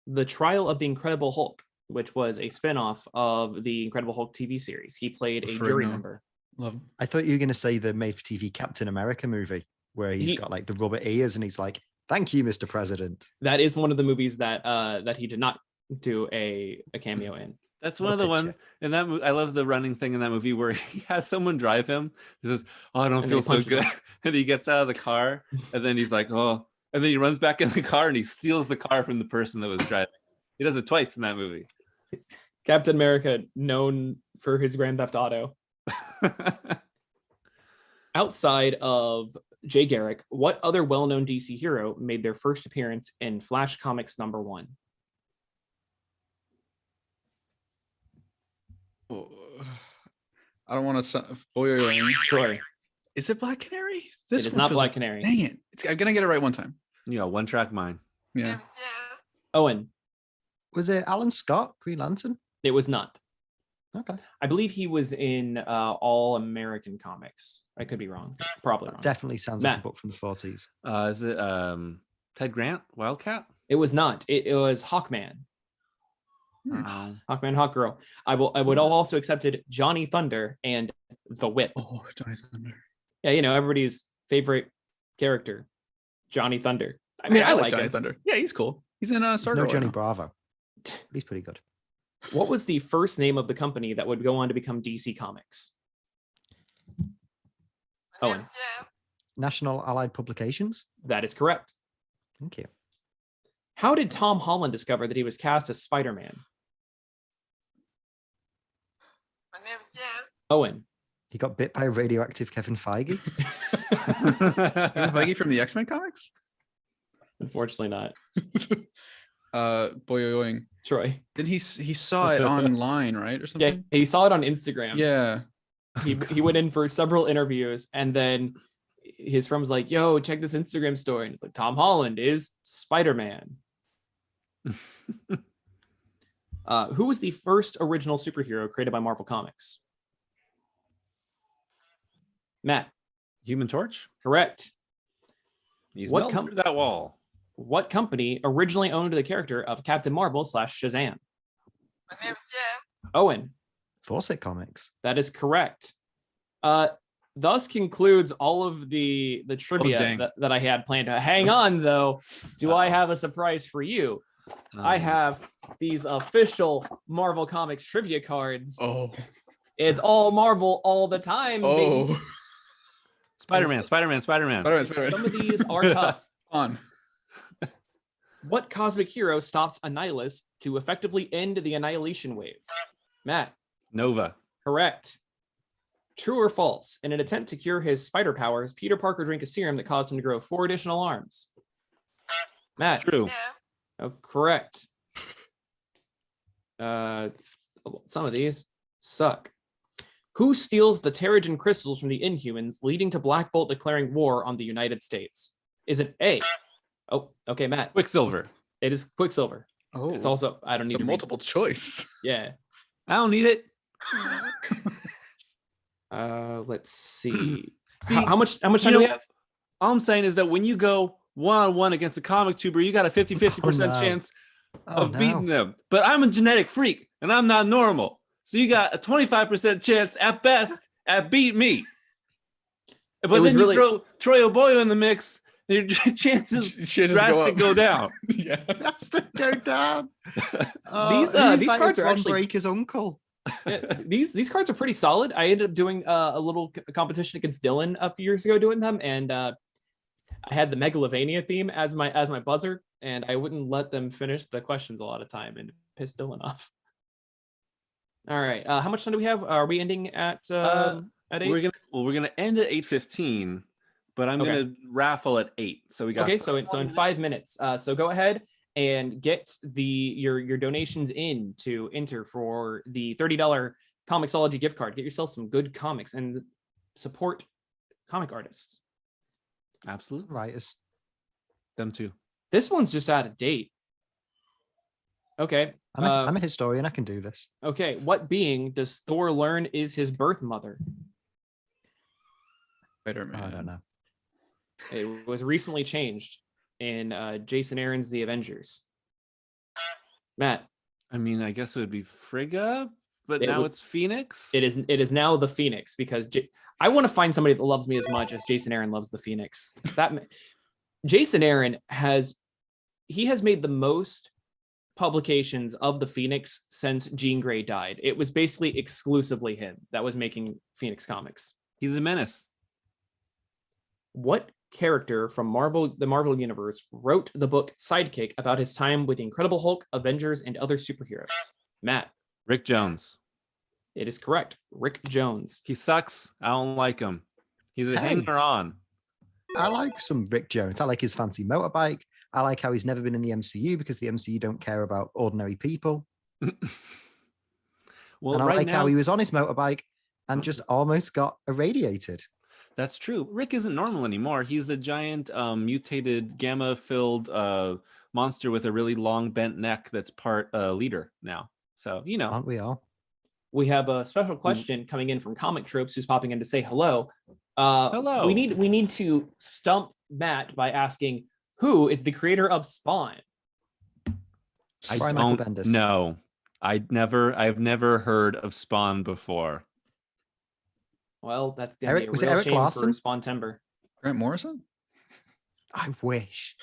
The Trial of the Incredible Hulk, which was a spinoff of the Incredible Hulk TV series. He played a Afraid jury no. member. Love him. I thought you were going to say the made-for-TV Captain America movie where he's got like the rubber ears and he's like, "Thank you, Mr. President." That is one of the movies that that he did not do a cameo in. That's What one a of the one picture. in that movie. I love the running thing in that movie where he has someone drive him. He says, "Oh, I don't And feel then he so punches good," him. and he gets out of the car, and then he's like, "Oh," and then he runs back in the car and he steals the car from the person that was driving. He does it twice in that movie. Captain America, known for his Grand Theft Auto. Outside of Jay Garrick, what other well-known DC hero made their first appearance in Flash Comics #1? Oh, I don't want to. Troy. Is it Black Canary? It is one not feels Black like- Canary. Dang it! I'm gonna get it right one time. You got one track mind. Yeah. Owen. Was it Alan Scott, Green Lantern? It was not. Okay. I believe he was in All American Comics. I could be wrong. Probably wrong. Definitely sounds like Matt. a book from the 40s. Is it Ted Grant, Wildcat? It was not. It was Hawkman. Hawkman, Hawkgirl. I would also accepted Johnny Thunder and the Whip. Oh, Johnny Thunder. Yeah, everybody's favorite character, Johnny Thunder. I mean, I like Johnny him. Thunder. Yeah, he's cool. He's in There's Star no Wars. Johnny Bravo. But he's pretty good. What was the first name of the company that would go on to become DC Comics? Owen. National Allied Publications. That is correct. Thank you. How did Tom Holland discover that he was cast as Spider-Man? Owen. He got bit by a radioactive Kevin Feige. Kevin Feige from the X-Men comics. Unfortunately not. Boyoing. Troy. Then he saw it online, right, or Yeah, something? he saw it on Instagram. Yeah. He went in for several interviews, and then his friend was like, "Yo, check this Instagram story," and it's like, Tom Holland is Spider-Man. Who was the first original superhero created by Marvel Comics? Matt. Human Torch. Correct. He's What melting through that wall. What company originally owned the character of Captain Marvel / Shazam? Owen. Fawcett Comics. That is correct. Thus concludes all of the trivia dang. that I had planned. Hang on, though. Do I have a surprise for you? I have these official Marvel Comics trivia cards. Oh. It's all Marvel all the time. baby. Oh. Spider-Man. Spider-Man. Some of these are tough. On. What cosmic hero stops Annihilus to effectively end the Annihilation Wave? Matt. Nova. Correct. True or false? In an attempt to cure his spider powers, Peter Parker drank a serum that caused him to grow 4 additional arms. Matt. True. Yeah. Oh, correct. Some of these suck. Who steals the Terrigen crystals from the Inhumans, leading to Black Bolt declaring war on the United States? Is it A? Oh, okay, Matt. Quicksilver. It is Quicksilver. Oh, It's also, I don't need it's a to read. multiple choice. Yeah. I don't need it. Let's see. See, how much time do we have? All I'm saying is that when you go one-on-one against a comic tuber, you got a 50-50% no. chance Oh, of no. beating them. But I'm a genetic freak, and I'm not normal. So you got a 25% chance at best at beat me. But It was then you really- throw Troy Oboyo in the mix, your chances Chances go drastic up. go down. Yeah. Has to go down. These who cards invited are Ron actually- Breaker's uncle. Yeah, these cards are pretty solid. I ended up doing a little competition against Dylan a few years ago doing them, and I had the Megalovania theme as my buzzer, and I wouldn't let them finish the questions a lot of time, and it pissed Dylan off. All right, how much time do we have? Are we ending at 8? We're gonna end at 8:15, but I'm Okay. gonna raffle at 8. So we got Okay, so 31 in 5 minutes. So go ahead and get your donations in to enter for the $30 Comixology gift card. Get yourself some good comics and support comic artists. Absolutely. Writers. Them too. This one's just out of date. Okay. I'm a historian. I can do this. Okay. What being does Thor learn is his birth mother? Spider-Man. I don't know. It was recently changed in Jason Aaron's The Avengers. Matt. I mean, I guess it would be Frigga, but It now would- it's Phoenix. It is now the Phoenix because I want to find somebody that loves me as much as Jason Aaron loves the Phoenix. Jason Aaron has made the most publications of the Phoenix since Jean Grey died. It was basically exclusively him that was making Phoenix comics. He's a menace. What character from the Marvel Universe wrote the book Sidekick about his time with the Incredible Hulk, Avengers, and other superheroes? Matt. Rick Jones. It is correct. Rick Jones. He sucks. I don't like him. He's a Hey. hanger on. I like some Rick Jones. I like his fancy motorbike. I like how he's never been in the MCU because the MCU don't care about ordinary people. Well, And I right like now, how he was on his motorbike and just almost got irradiated. that's true. Rick isn't normal anymore. He's a giant mutated gamma-filled monster with a really long bent neck that's part leader now. So, Aren't we all? We have a special question coming in from Comic Tropes, who's popping in to say hello. Hello. We need to stump Matt by asking who is the creator of Spawn. I Brian Michael don't Bendis. know. I've never heard of Spawn before. Well, that's gonna be a Was it real Eric shame Larson? for Spawn Timber. Grant Morrison? I wish.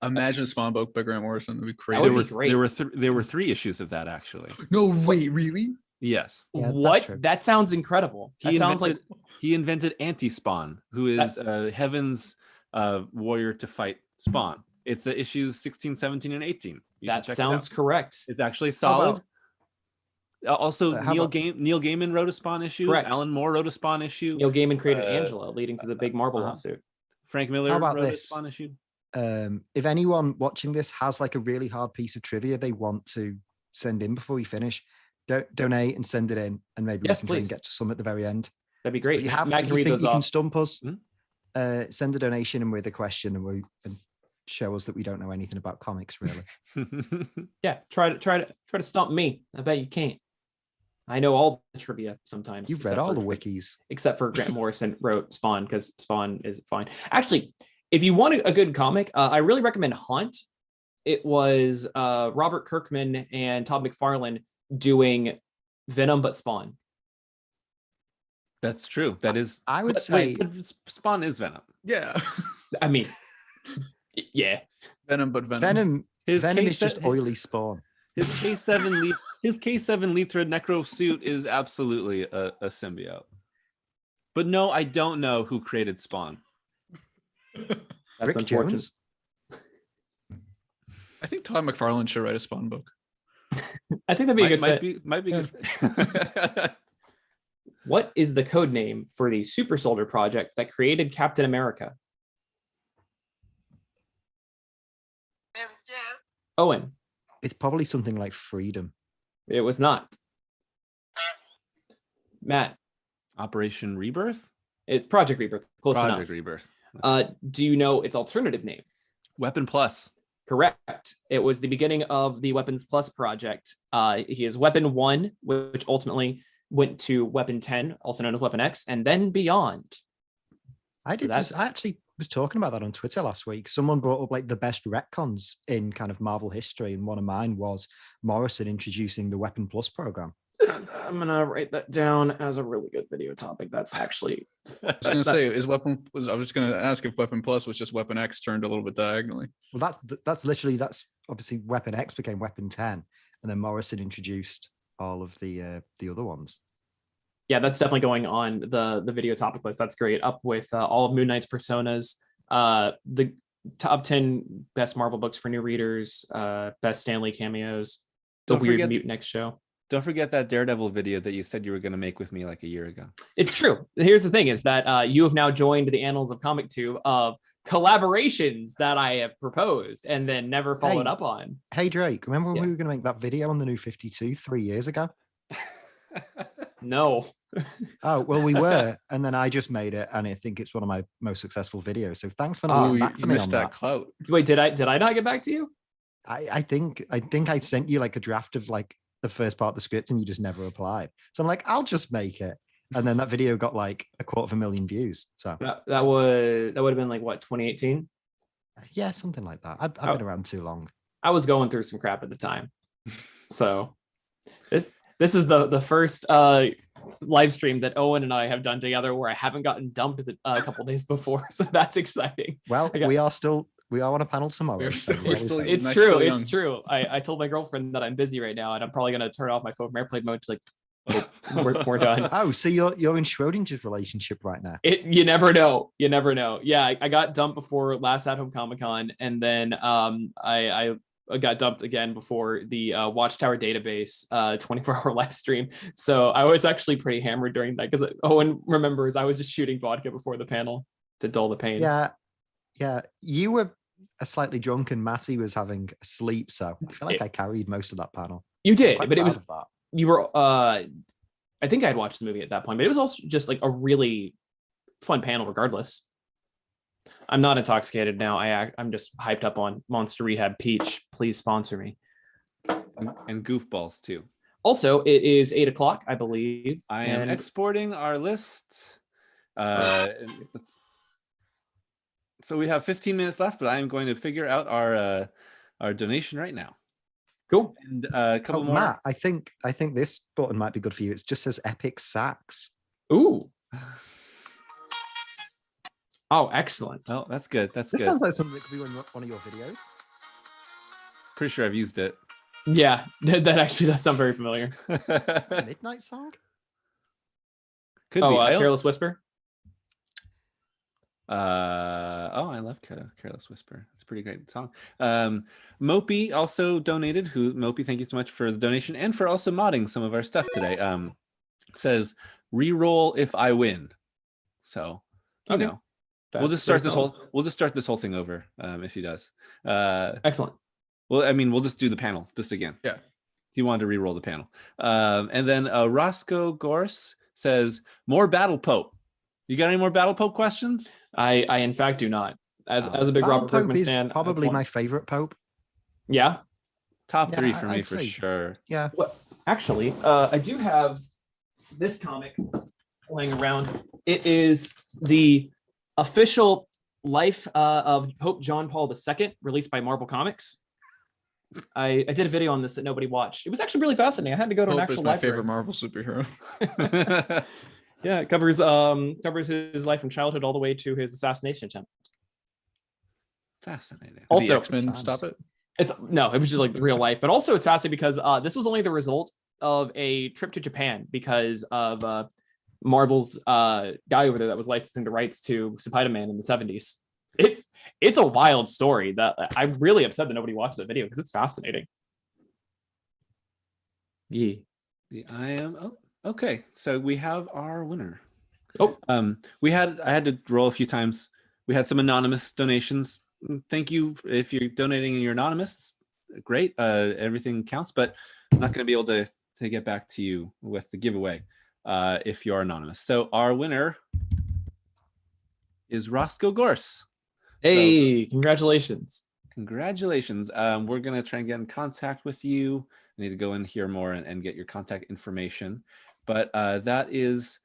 Imagine a Spawn book by Grant Morrison. That'd be crazy. would There be were great. there were 3 issues of that actually. No, wait, really? Yes. Yeah, that's What? true. That sounds incredible. That sounds like He invented Anti-Spawn, who is Heaven's warrior to fight Spawn. It's the issues 16, 17, and 18. You should that check it sounds out. correct. It's actually How solid. Also, how Neil about- Gaiman wrote a Spawn issue. Correct. Alan Moore wrote a Spawn issue. Neil Gaiman created Uh, Angela, leading to the big Marvel uh-huh. lawsuit. Frank Miller How about wrote a this? Spawn issue. If anyone watching this has like a really hard piece of trivia they want to send in before we finish, donate and send it in, and maybe Yes, we can try and please. get to some at the very end. That'd be If great. you have, Matt if can you read think those you can off. stump us, Hmm? send a donation and with a question, and show us that we don't know anything about comics really. Yeah, try to stump me. I bet you can't. I know all the trivia sometimes. You've read except all for- the wikis. except for Grant Morrison wrote Spawn because Spawn is fine. Actually, if you want a good comic, I really recommend Haunt. It was Robert Kirkman and Todd McFarlane doing Venom but Spawn. That's true. That is. I would but say wait, but Spawn is Venom. Yeah. I mean, yeah. Venom, but Venom. Venom. His Venom K7 is just oily spawn. His K7 leaf thread necro suit is absolutely a symbiote. But no, I don't know who created Spawn. That's Rick unfortunate. Jones? I think Todd McFarlane should write a Spawn book. I think that'd be a good fit. Might be good. What is the code name for the super soldier project that created Captain America? Never guess. Owen. It's probably something like freedom. It was not. Matt. Operation Rebirth? It's Project Rebirth. Close Project enough. Rebirth. Do you know its alternative name? Weapon Plus. Correct. It was the beginning of the Weapons Plus project. He is Weapon 1, which ultimately went to Weapon 10, also known as Weapon X, and then beyond. I actually was talking about that on Twitter last week. Someone brought up like the best retcons in kind of Marvel history, and one of mine was Morrison introducing the Weapon Plus program. I'm gonna write that down as a really good video topic. That's actually. I was gonna say, I was gonna ask if Weapon Plus was just Weapon X turned a little bit diagonally. Well, that's obviously Weapon X became Weapon 10, and then Morrison introduced all of the other ones. Yeah, that's definitely going on the video topic list. That's great. Up with all of Moon Knight's personas, the top 10 best Marvel books for new readers, best Stan Lee cameos, the Weird Mutant X show. Don't forget that Daredevil video that you said you were going to make with me like a year ago. It's true. Here's the thing is that you have now joined the annals of ComicTube of collaborations that I have proposed and then never followed up on. Hey, Drake, remember when we were going to make that video on the New 52 3 years ago? No. Oh, well, we were. And then I just made it. And I think it's one of my most successful videos. So thanks for not getting back to me on that. Clout. Wait, did I not get back to you? I think I sent you like a draft of like the first part of the script and you just never applied. So I'm like, I'll just make it. And then that video got like 250,000 views. So that would have been like what, 2018? Yeah, something like that. I've been around too long. I was going through some crap at the time. So this is the first live stream that Owen and I have done together where I haven't gotten dumped a couple days before. So that's exciting. Well, we are on a panel tomorrow. It's true. I told my girlfriend that I'm busy right now and I'm probably going to turn off my phone from airplane mode. She's like, we're done. Oh, so you're in Schrodinger's relationship right now. You never know. Yeah, I got dumped before last At Home Comic Con, and then I got dumped again before the Watchtower Database 24-hour live stream. So I was actually pretty hammered during that because Owen remembers I was just shooting vodka before the panel to dull the pain. Yeah. You were slightly drunk and Matty was having a sleep, so I feel like I carried most of that panel. You did, but it was you were I think I'd watched the movie at that point, but it was also just like a really fun panel regardless. I'm not intoxicated now. I'm just hyped up on Monster Rehab Peach. Please sponsor me. And Goofballs too. Also, it is 8:00, I believe. I am exporting our list. So we have 15 minutes left, but I am going to figure out our donation right now. Cool. And a couple more. Matt, I think this button might be good for you. It just says Epic Sax. Ooh. Oh, excellent. Oh, that's good. This sounds like something that could be one of your videos. Pretty sure I've used it. Yeah, that actually does sound very familiar. Midnight Song? Could be. Careless Whisper? I love Careless Whisper. It's a pretty great song. Mopey also donated. Mopey, thank you so much for the donation and for also modding some of our stuff today. Says reroll if I win. So you know. We'll just start this whole thing over if he does. Excellent. Well, I mean, we'll just do the panel just again. Yeah. He wanted to re-roll the panel. And then Roscoe Gorse says, more Battle Pope. You got any more Battle Pope questions? I in fact do not. As a big Robert Kirkman stan, probably my favorite Pope. Yeah. Top 3 for me for sure. Yeah. Well, actually, I do have this comic laying around. It is the official life of Pope John Paul II, released by Marvel Comics. I did a video on this that nobody watched. It was actually really fascinating. I had to go to Pope an actual is my library. favorite Marvel superhero. Yeah, it covers his life from childhood all the way to his assassination attempt. Fascinating. Also, the X-Men stop it? It was just like real life, but also it's fascinating because this was only the result of a trip to Japan because of Marvel's guy over there that was licensing the rights to Spider-Man in the 70s. It's a wild story that I'm really upset that nobody watched that video because it's fascinating. Yeah. I am. Oh, Okay, so we have our winner. Oh, I had to roll a few times. We had some anonymous donations. Thank you if you're donating and you're anonymous. Great, everything counts. But I'm not going to be able to get back to you with the giveaway if you're anonymous. So our winner is Roscoe Gorse. hey, congratulations. Congratulations. We're going to try and get in contact with you. I need to go in here more and get your contact information. But that is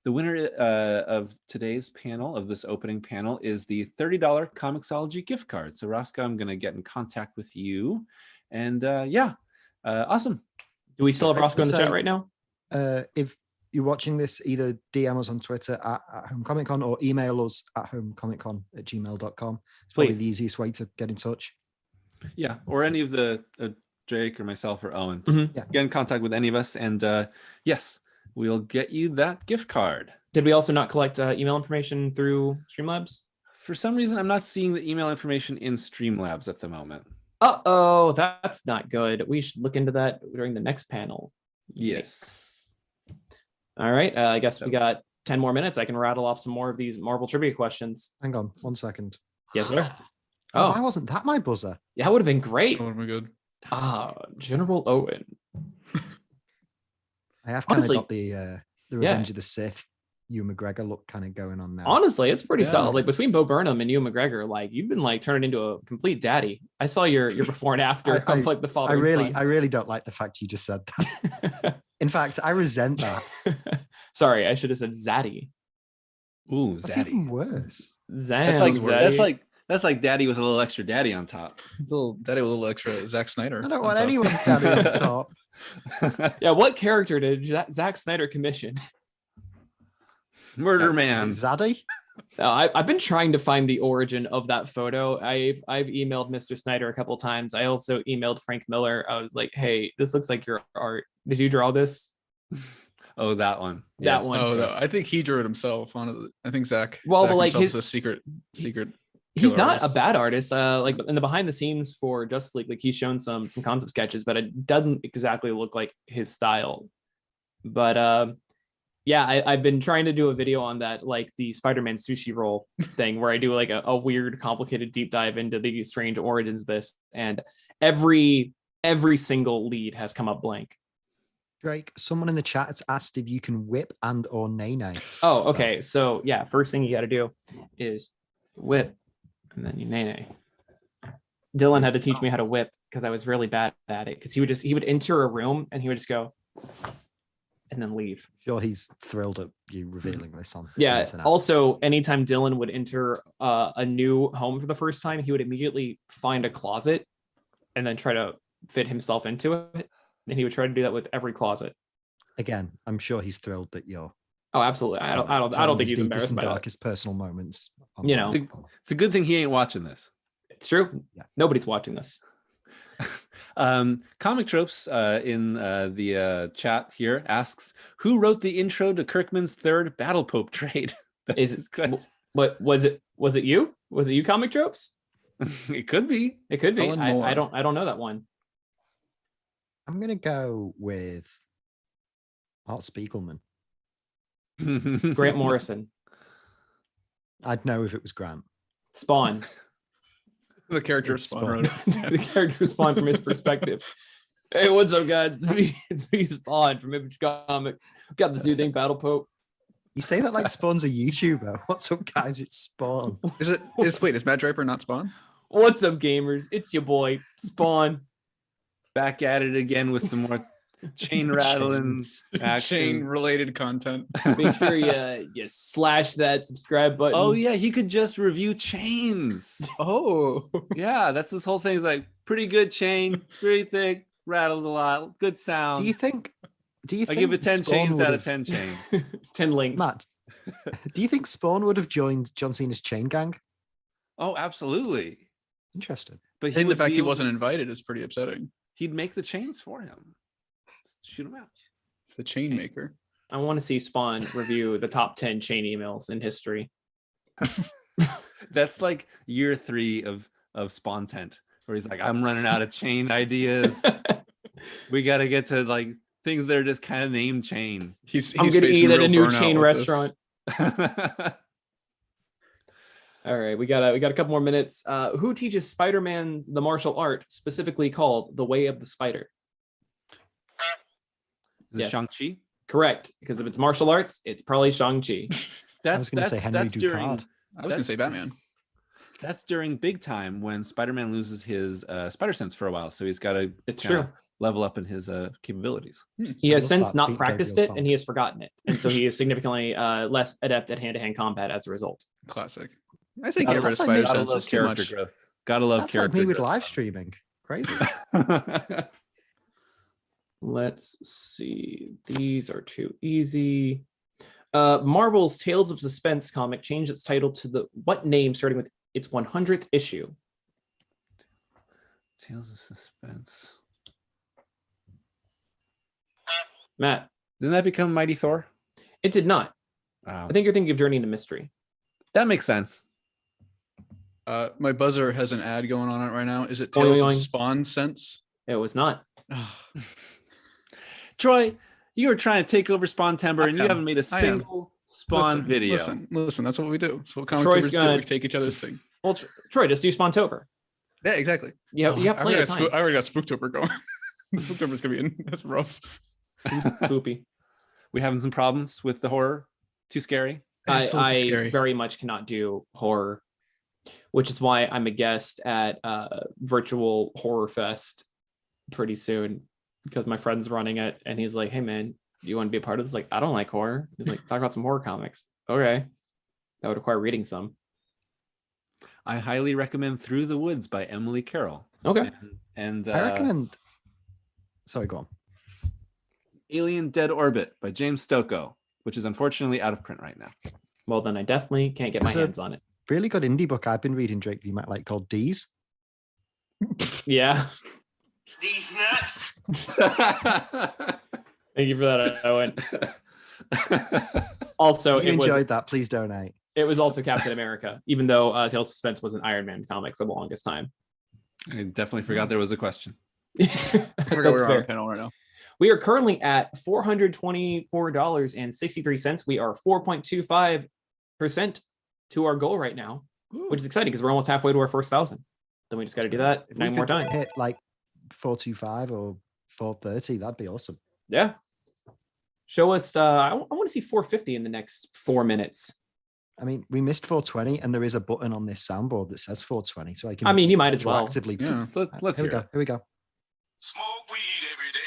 the winner of today's panel, of this opening panel, is the $30 Comixology gift card. So Roscoe, I'm going to get in contact with you. And awesome. Do we still have Roscoe in the chat right now? If you're watching this, either DM us on Twitter at Home Comic Con or email us at homecomiccon@gmail.com. It's probably Please. the easiest way to get in touch. Yeah, or any of the Jake or myself or Owen. Mhm. Get in contact with any of us, and yes, we'll get you that gift card. Did we also not collect email information through Streamlabs? For some reason, I'm not seeing the email information in Streamlabs at the moment. Uh-oh, that's not good. We should look into that during the next panel. Yes. Yikes. All right, I guess we got 10 more minutes. I can rattle off some more of these Marvel trivia questions. Hang on 1 second. Yes, sir. Why Oh, wasn't that my buzzer? yeah, that would have been great. That would be good. General Owen. I have kind of Honestly, got the Revenge of the Sith, Ewan McGregor look kind of going on now. Honestly, it's pretty Yeah. solid. Like between Bo Burnham and Ewan McGregor, like you've been like turning into a complete daddy. I saw your before and after of like the father. I and really don't like the fact you just said that. son. In fact, I resent that. Sorry, I should have said Zaddy. Ooh, That's Zaddy. even worse. Zam, That's like daddy with a little extra daddy on top. It's a little- Daddy with a little extra Zack Snyder. I don't on want top. anyone's daddy on top. Yeah, what character did Zack Snyder commission? Murder man. Zaddy? I've been trying to find the origin of that photo. I've emailed Mr. Snyder a couple times. I also emailed Frank Miller. I was like, hey, this looks like your art. Did you draw this? Oh, that one. That one. Oh, no, I think he drew it himself. I think Zach. Well, Zach but, like, himself his- is a secret. He's killer not artist. a bad artist. Like in the behind the scenes for Justice League, like he's shown some concept sketches, but it doesn't exactly look like his style. But yeah, I've been trying to do a video on that, like the Spider-Man sushi roll thing, where I do like a weird, complicated deep dive into the strange origins of this, and every single lead has come up blank. Drake, someone in the chat has asked if you can whip and or nay. Oh, okay. So yeah, first thing you got to do is whip, and then you nay. Dylan had to teach me how to whip because I was really bad at it. Because he would enter a room and he would just go, and then leave. Sure, he's thrilled at you revealing this on the Yeah. internet. Also, anytime Dylan would enter a new home for the first time, he would immediately find a closet and then try to fit himself into it. And he would try to do that with every closet. Again, I'm sure he's thrilled that you're Oh, absolutely. I don't telling think his he's deepest embarrassed and by that. darkest personal moments. You know. It's a good thing he ain't watching this. It's true. Yeah. Nobody's watching this. Comic Tropes in the chat here asks, who wrote the intro to Kirkman's third Battle Pope trade? That's Is his question. What was it? Was it you? Was it you, Comic Tropes? It could be. It could be. Alan I Moore. don't know that one. I'm gonna go with Art Spiegelman. Grant Morrison. I'd know if it was Grant. Spawn. The character It's Spawn wrote it. The character Spawn from his perspective. Hey, what's up, guys? It's me, Spawn from Image Comics. Got this new thing, Battle Pope. You say that like Spawn's a YouTuber. What's up, guys? It's Spawn. Is Matt Draper not Spawn? What's up, gamers? It's your boy, Spawn. Back at it again with some more chain rattling Chain action. related content. Make sure you slash that subscribe button. Oh yeah, he could just review chains. Oh, Yeah, that's his whole thing. Is like pretty good chain, pretty thick, rattles a lot, good sound. Do you think? I give it 10 Spawn chains would out of have- 10 chains. 10 links. Matt, do you think Spawn would have joined John Cena's chain gang? Oh, absolutely. Interesting. But I think the would fact be he able- wasn't invited is pretty upsetting. He'd make the chains for him. Shoot him out. It's the chain maker. I want to see Spawn review the top 10 chain emails in history. That's like year 3 of Spawn Tent, where he's like, I'm running out of chain ideas. We got to get to like things that are just kind of name chain. He's I'm gonna facing eat at a real new burnout chain with this. restaurant. All right, we got a couple more minutes. Who teaches Spider-Man the martial art, specifically called the Way of the Spider? Is it Yes. Shang-Chi? Correct, because if it's martial arts, it's probably Shang-Chi. I was going to say Henry Ducard. I was gonna say Batman. That's during Big Time when Spider-Man loses his spider sense for a while, so he's got to It's true. level up in his capabilities. He I has love since that not Pete practiced Gabriel it, song. and he has forgotten it, and so he is significantly less adept at hand-to-hand combat as a result. Classic. I say Oh, get rid of that's like spider me. Gotta sense. love It's too character much. growth. Gotta love That's like character me with growth. live streaming. Crazy. Let's see. These are too easy. Marvel's Tales of Suspense comic changed its title to what name starting with its 100th issue? Tales of Suspense. Matt, Didn't that become Mighty Thor? it did not. Wow. I think you're thinking of Journey into Mystery. That makes sense. My buzzer has an ad going on it right now. Is it Oing, Tales of oing. Spawn Sense? It was not. Troy, you were trying to take over Spawn Timber, I and you am. haven't made a I am. single Spawn video. Listen. That's what we do. That's what comic Troy's tubers do. gonna- We take each other's thing. Well, Troy, just do Spawntober. Yeah, exactly. You have I plenty already of got time. I already got Spooktober going. Spooktober's gonna be in. That's rough. Poopy. We having some problems with the horror? Too scary? It's still too I scary. very much cannot do horror, which is why I'm a guest at Virtual Horror Fest pretty soon because my friend's running it, and he's like, "Hey man, do you want to be a part of this?" Like, I don't like horror. He's like, "Talk about some horror comics." Okay, that would require reading some. I highly recommend Through the Woods by Emily Carroll. Okay, And I recommend. Sorry, go on. Alien Dead Orbit by James Stokoe, which is unfortunately out of print right now. well then I definitely can't get my There's a- hands on it. Really good indie book I've been reading, Drake, that you might like called D's. Yeah, These nuts. thank you for that, Owen. Also, If you it was enjoyed that, please donate. it was also Captain America, even though Tales of Suspense was an Iron Man comic for the longest time. I definitely forgot there was a question. I forgot we That's were on fair. a panel right now. We are currently at $424.63. We are 4.25% to our goal right now, which is exciting because we're almost halfway to our first 1,000. Then we just got to do that If 9 we more could times. hit like 425 or 430, that'd be awesome. Yeah. Show us. I want to see 450 in the next 4 minutes. I mean, we missed 420, and there is a button on this soundboard that says 420, so I can. I mean, you might as well. Actively. Yeah. Let's Here we hear go. it. Here we go. Smoke weed every day.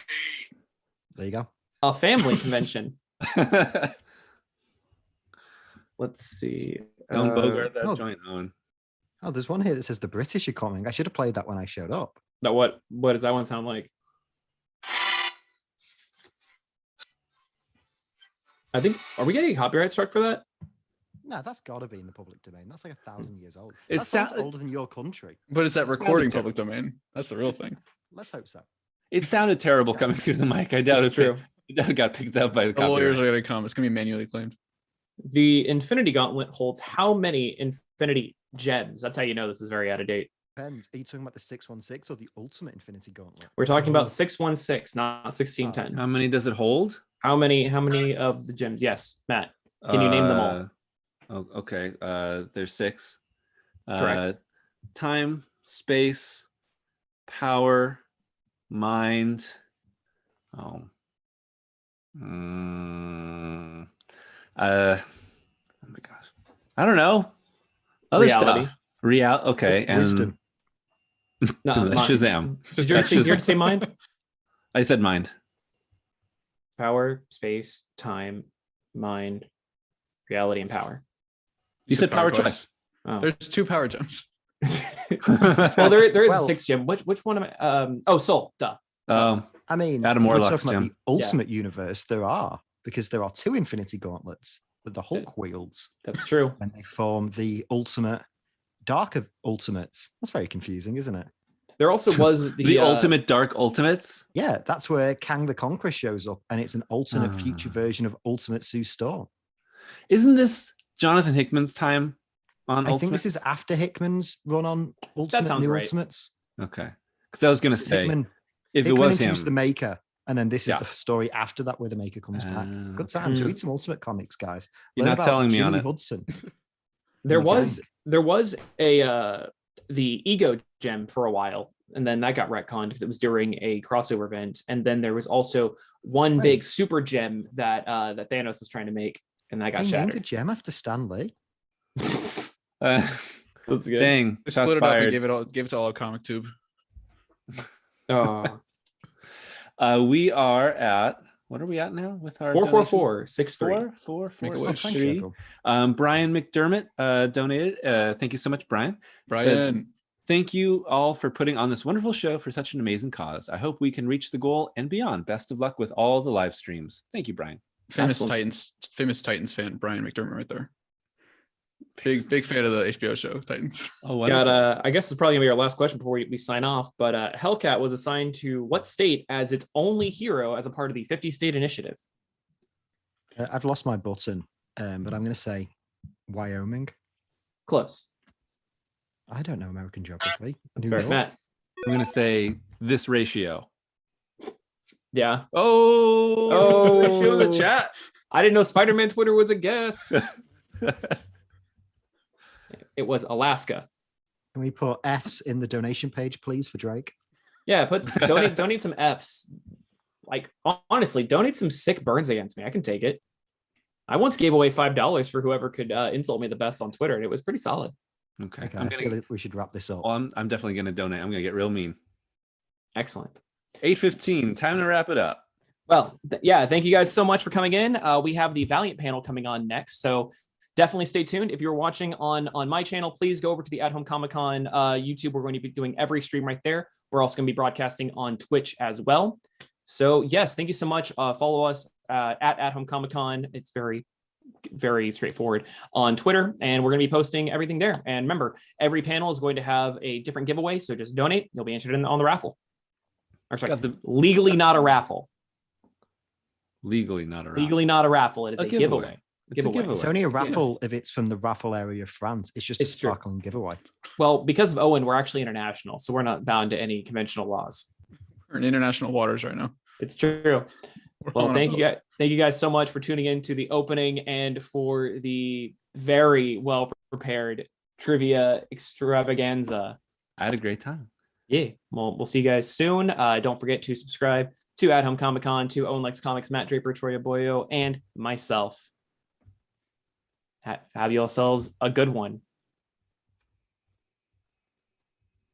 There you go. A family convention. Let's see. Don't bogart that oh. joint, Owen. Oh, there's one here that says the British are coming. I should have played that when I showed up. Now what does that one sound like? I think, are we getting a copyright struck for that? No, that's got to be in the public domain. That's like 1,000 years old. It That sounds sound- older than your country. But is that recording terrible. public domain? That's the real thing. Let's hope so. It sounded terrible coming through the mic. I doubt That's it. true. I doubt it got picked up by the The lawyers copyright. are gonna come. It's gonna be manually claimed. The Infinity Gauntlet holds how many Infinity Gems? That's how you know this is very out of date. Depends. Are you talking about the 616 or the Ultimate Infinity Gauntlet? We're talking about Oh. 616, not 1610. How many does it hold? How many of the gems? Yes, Matt. Can you name them all? Oh, okay. There's 6. Correct. Time, space, power, mind. Oh. Oh my gosh. I don't know. Other Reality. stuff. Okay. And Wisdom. No, That's mind. Shazam. Did you That's already Shazam. say mind? I said mind. Power, space, time, mind, reality, and power. You said power twice. Oh. There's 2 power gems. Well, there is Well- a 6 gem. Which one am I? Oh, soul. Duh. I mean, Adam if we're Warlock's talking about gem. the Ultimate Universe, there are, because there are 2 Infinity Gauntlets with the Yeah. Hulk wields, That's true. and they form the Ultimate Dark of Ultimates. That's very confusing, isn't it? There also was The ultimate dark ultimates. Yeah, that's where Kang the Conqueror shows up, and it's an alternate future Ah. version of Ultimate Sue Storm. Isn't this Jonathan Hickman's time on I Ultimate? think this is after Hickman's run on Ultimate sounds New right. Ultimates. Okay. Because I was gonna say Hickman, if Hickman it was him, introduced the Maker, And then this is Yeah. the story after that where the Maker comes back. Good times. Read some Ultimate Comics, guys. You're Learn not about selling me on Jimmy it. Hudson. There and the was gang. there was a the ego gem for a while, and then that got retconned because it was during a crossover event. And then there was also one big super gem that that Thanos was trying to make, and that got They named a shattered. gem after Stan Lee. That's good. Dang, They shots split it up and fired. gave it to all comic tube. Oh, We are at, what are we at now with our 44463. 443. Thank Brian McDermott donated. Thank you so much, Brian. Brian, Thank you all for putting on this wonderful show for such an amazing cause. I hope we can reach the goal and beyond. Best of luck with all the live streams. Thank you, Brian. famous Excellent. Titans fan, Brian McDermott, right there. Big fan of the HBO show Titans. Oh, wonderful. Got I guess it's probably gonna be our last question before we sign off. But Hellcat was assigned to what state as its only hero as a part of the 50 state initiative? I've lost my button, but I'm going to say Wyoming. Close. I don't know American geography. That's New fair. York. Matt. I'm going to say this ratio. Yeah. Oh, ratio in the Oh. chat. I didn't know Spider-Man Twitter was a guest. It was Alaska. Can we put F's in the donation page, please, for Drake? Yeah, donate some Fs. Like honestly, donate some sick burns against me. I can take it. I once gave away $5 for whoever could insult me the best on Twitter, and it was pretty solid. Okay. Okay, I feel like we should wrap this up. Well, I'm definitely going to donate. I'm going to get real mean. Excellent. 8:15. Time to wrap it up. Well, yeah, thank you guys so much for coming in. We have the Valiant panel coming on next, so definitely stay tuned. If you're watching on my channel, please go over to the At Home Comic Con YouTube. We're going to be doing every stream right there. We're also going to be broadcasting on Twitch as well. So yes, thank you so much. Follow us at Home Comic Con. It's very, very straightforward on Twitter, and we're going to be posting everything there. And remember, every panel is going to have a different giveaway, so just donate. You'll be entered on the raffle. Or sorry, legally not a raffle. Legally not a raffle. Legally not a raffle. It is a giveaway. It's a giveaway. It's only a raffle if it's from the raffle area of France. It's just a It's true. sparkling giveaway. Well, because of Owen, we're actually international, so we're not bound to any conventional laws. We're in international waters right now. It's true. We're Well, on a thank you boat. guys. Thank you guys so much for tuning in to the opening and for the very well prepared trivia extravaganza. I had a great time. Yeah. Well, we'll see you guys soon. Don't forget to subscribe to At Home Comic Con, to Owen Likes Comics, Matt Draper, Troy Boyo, and myself. Have yourselves a good one.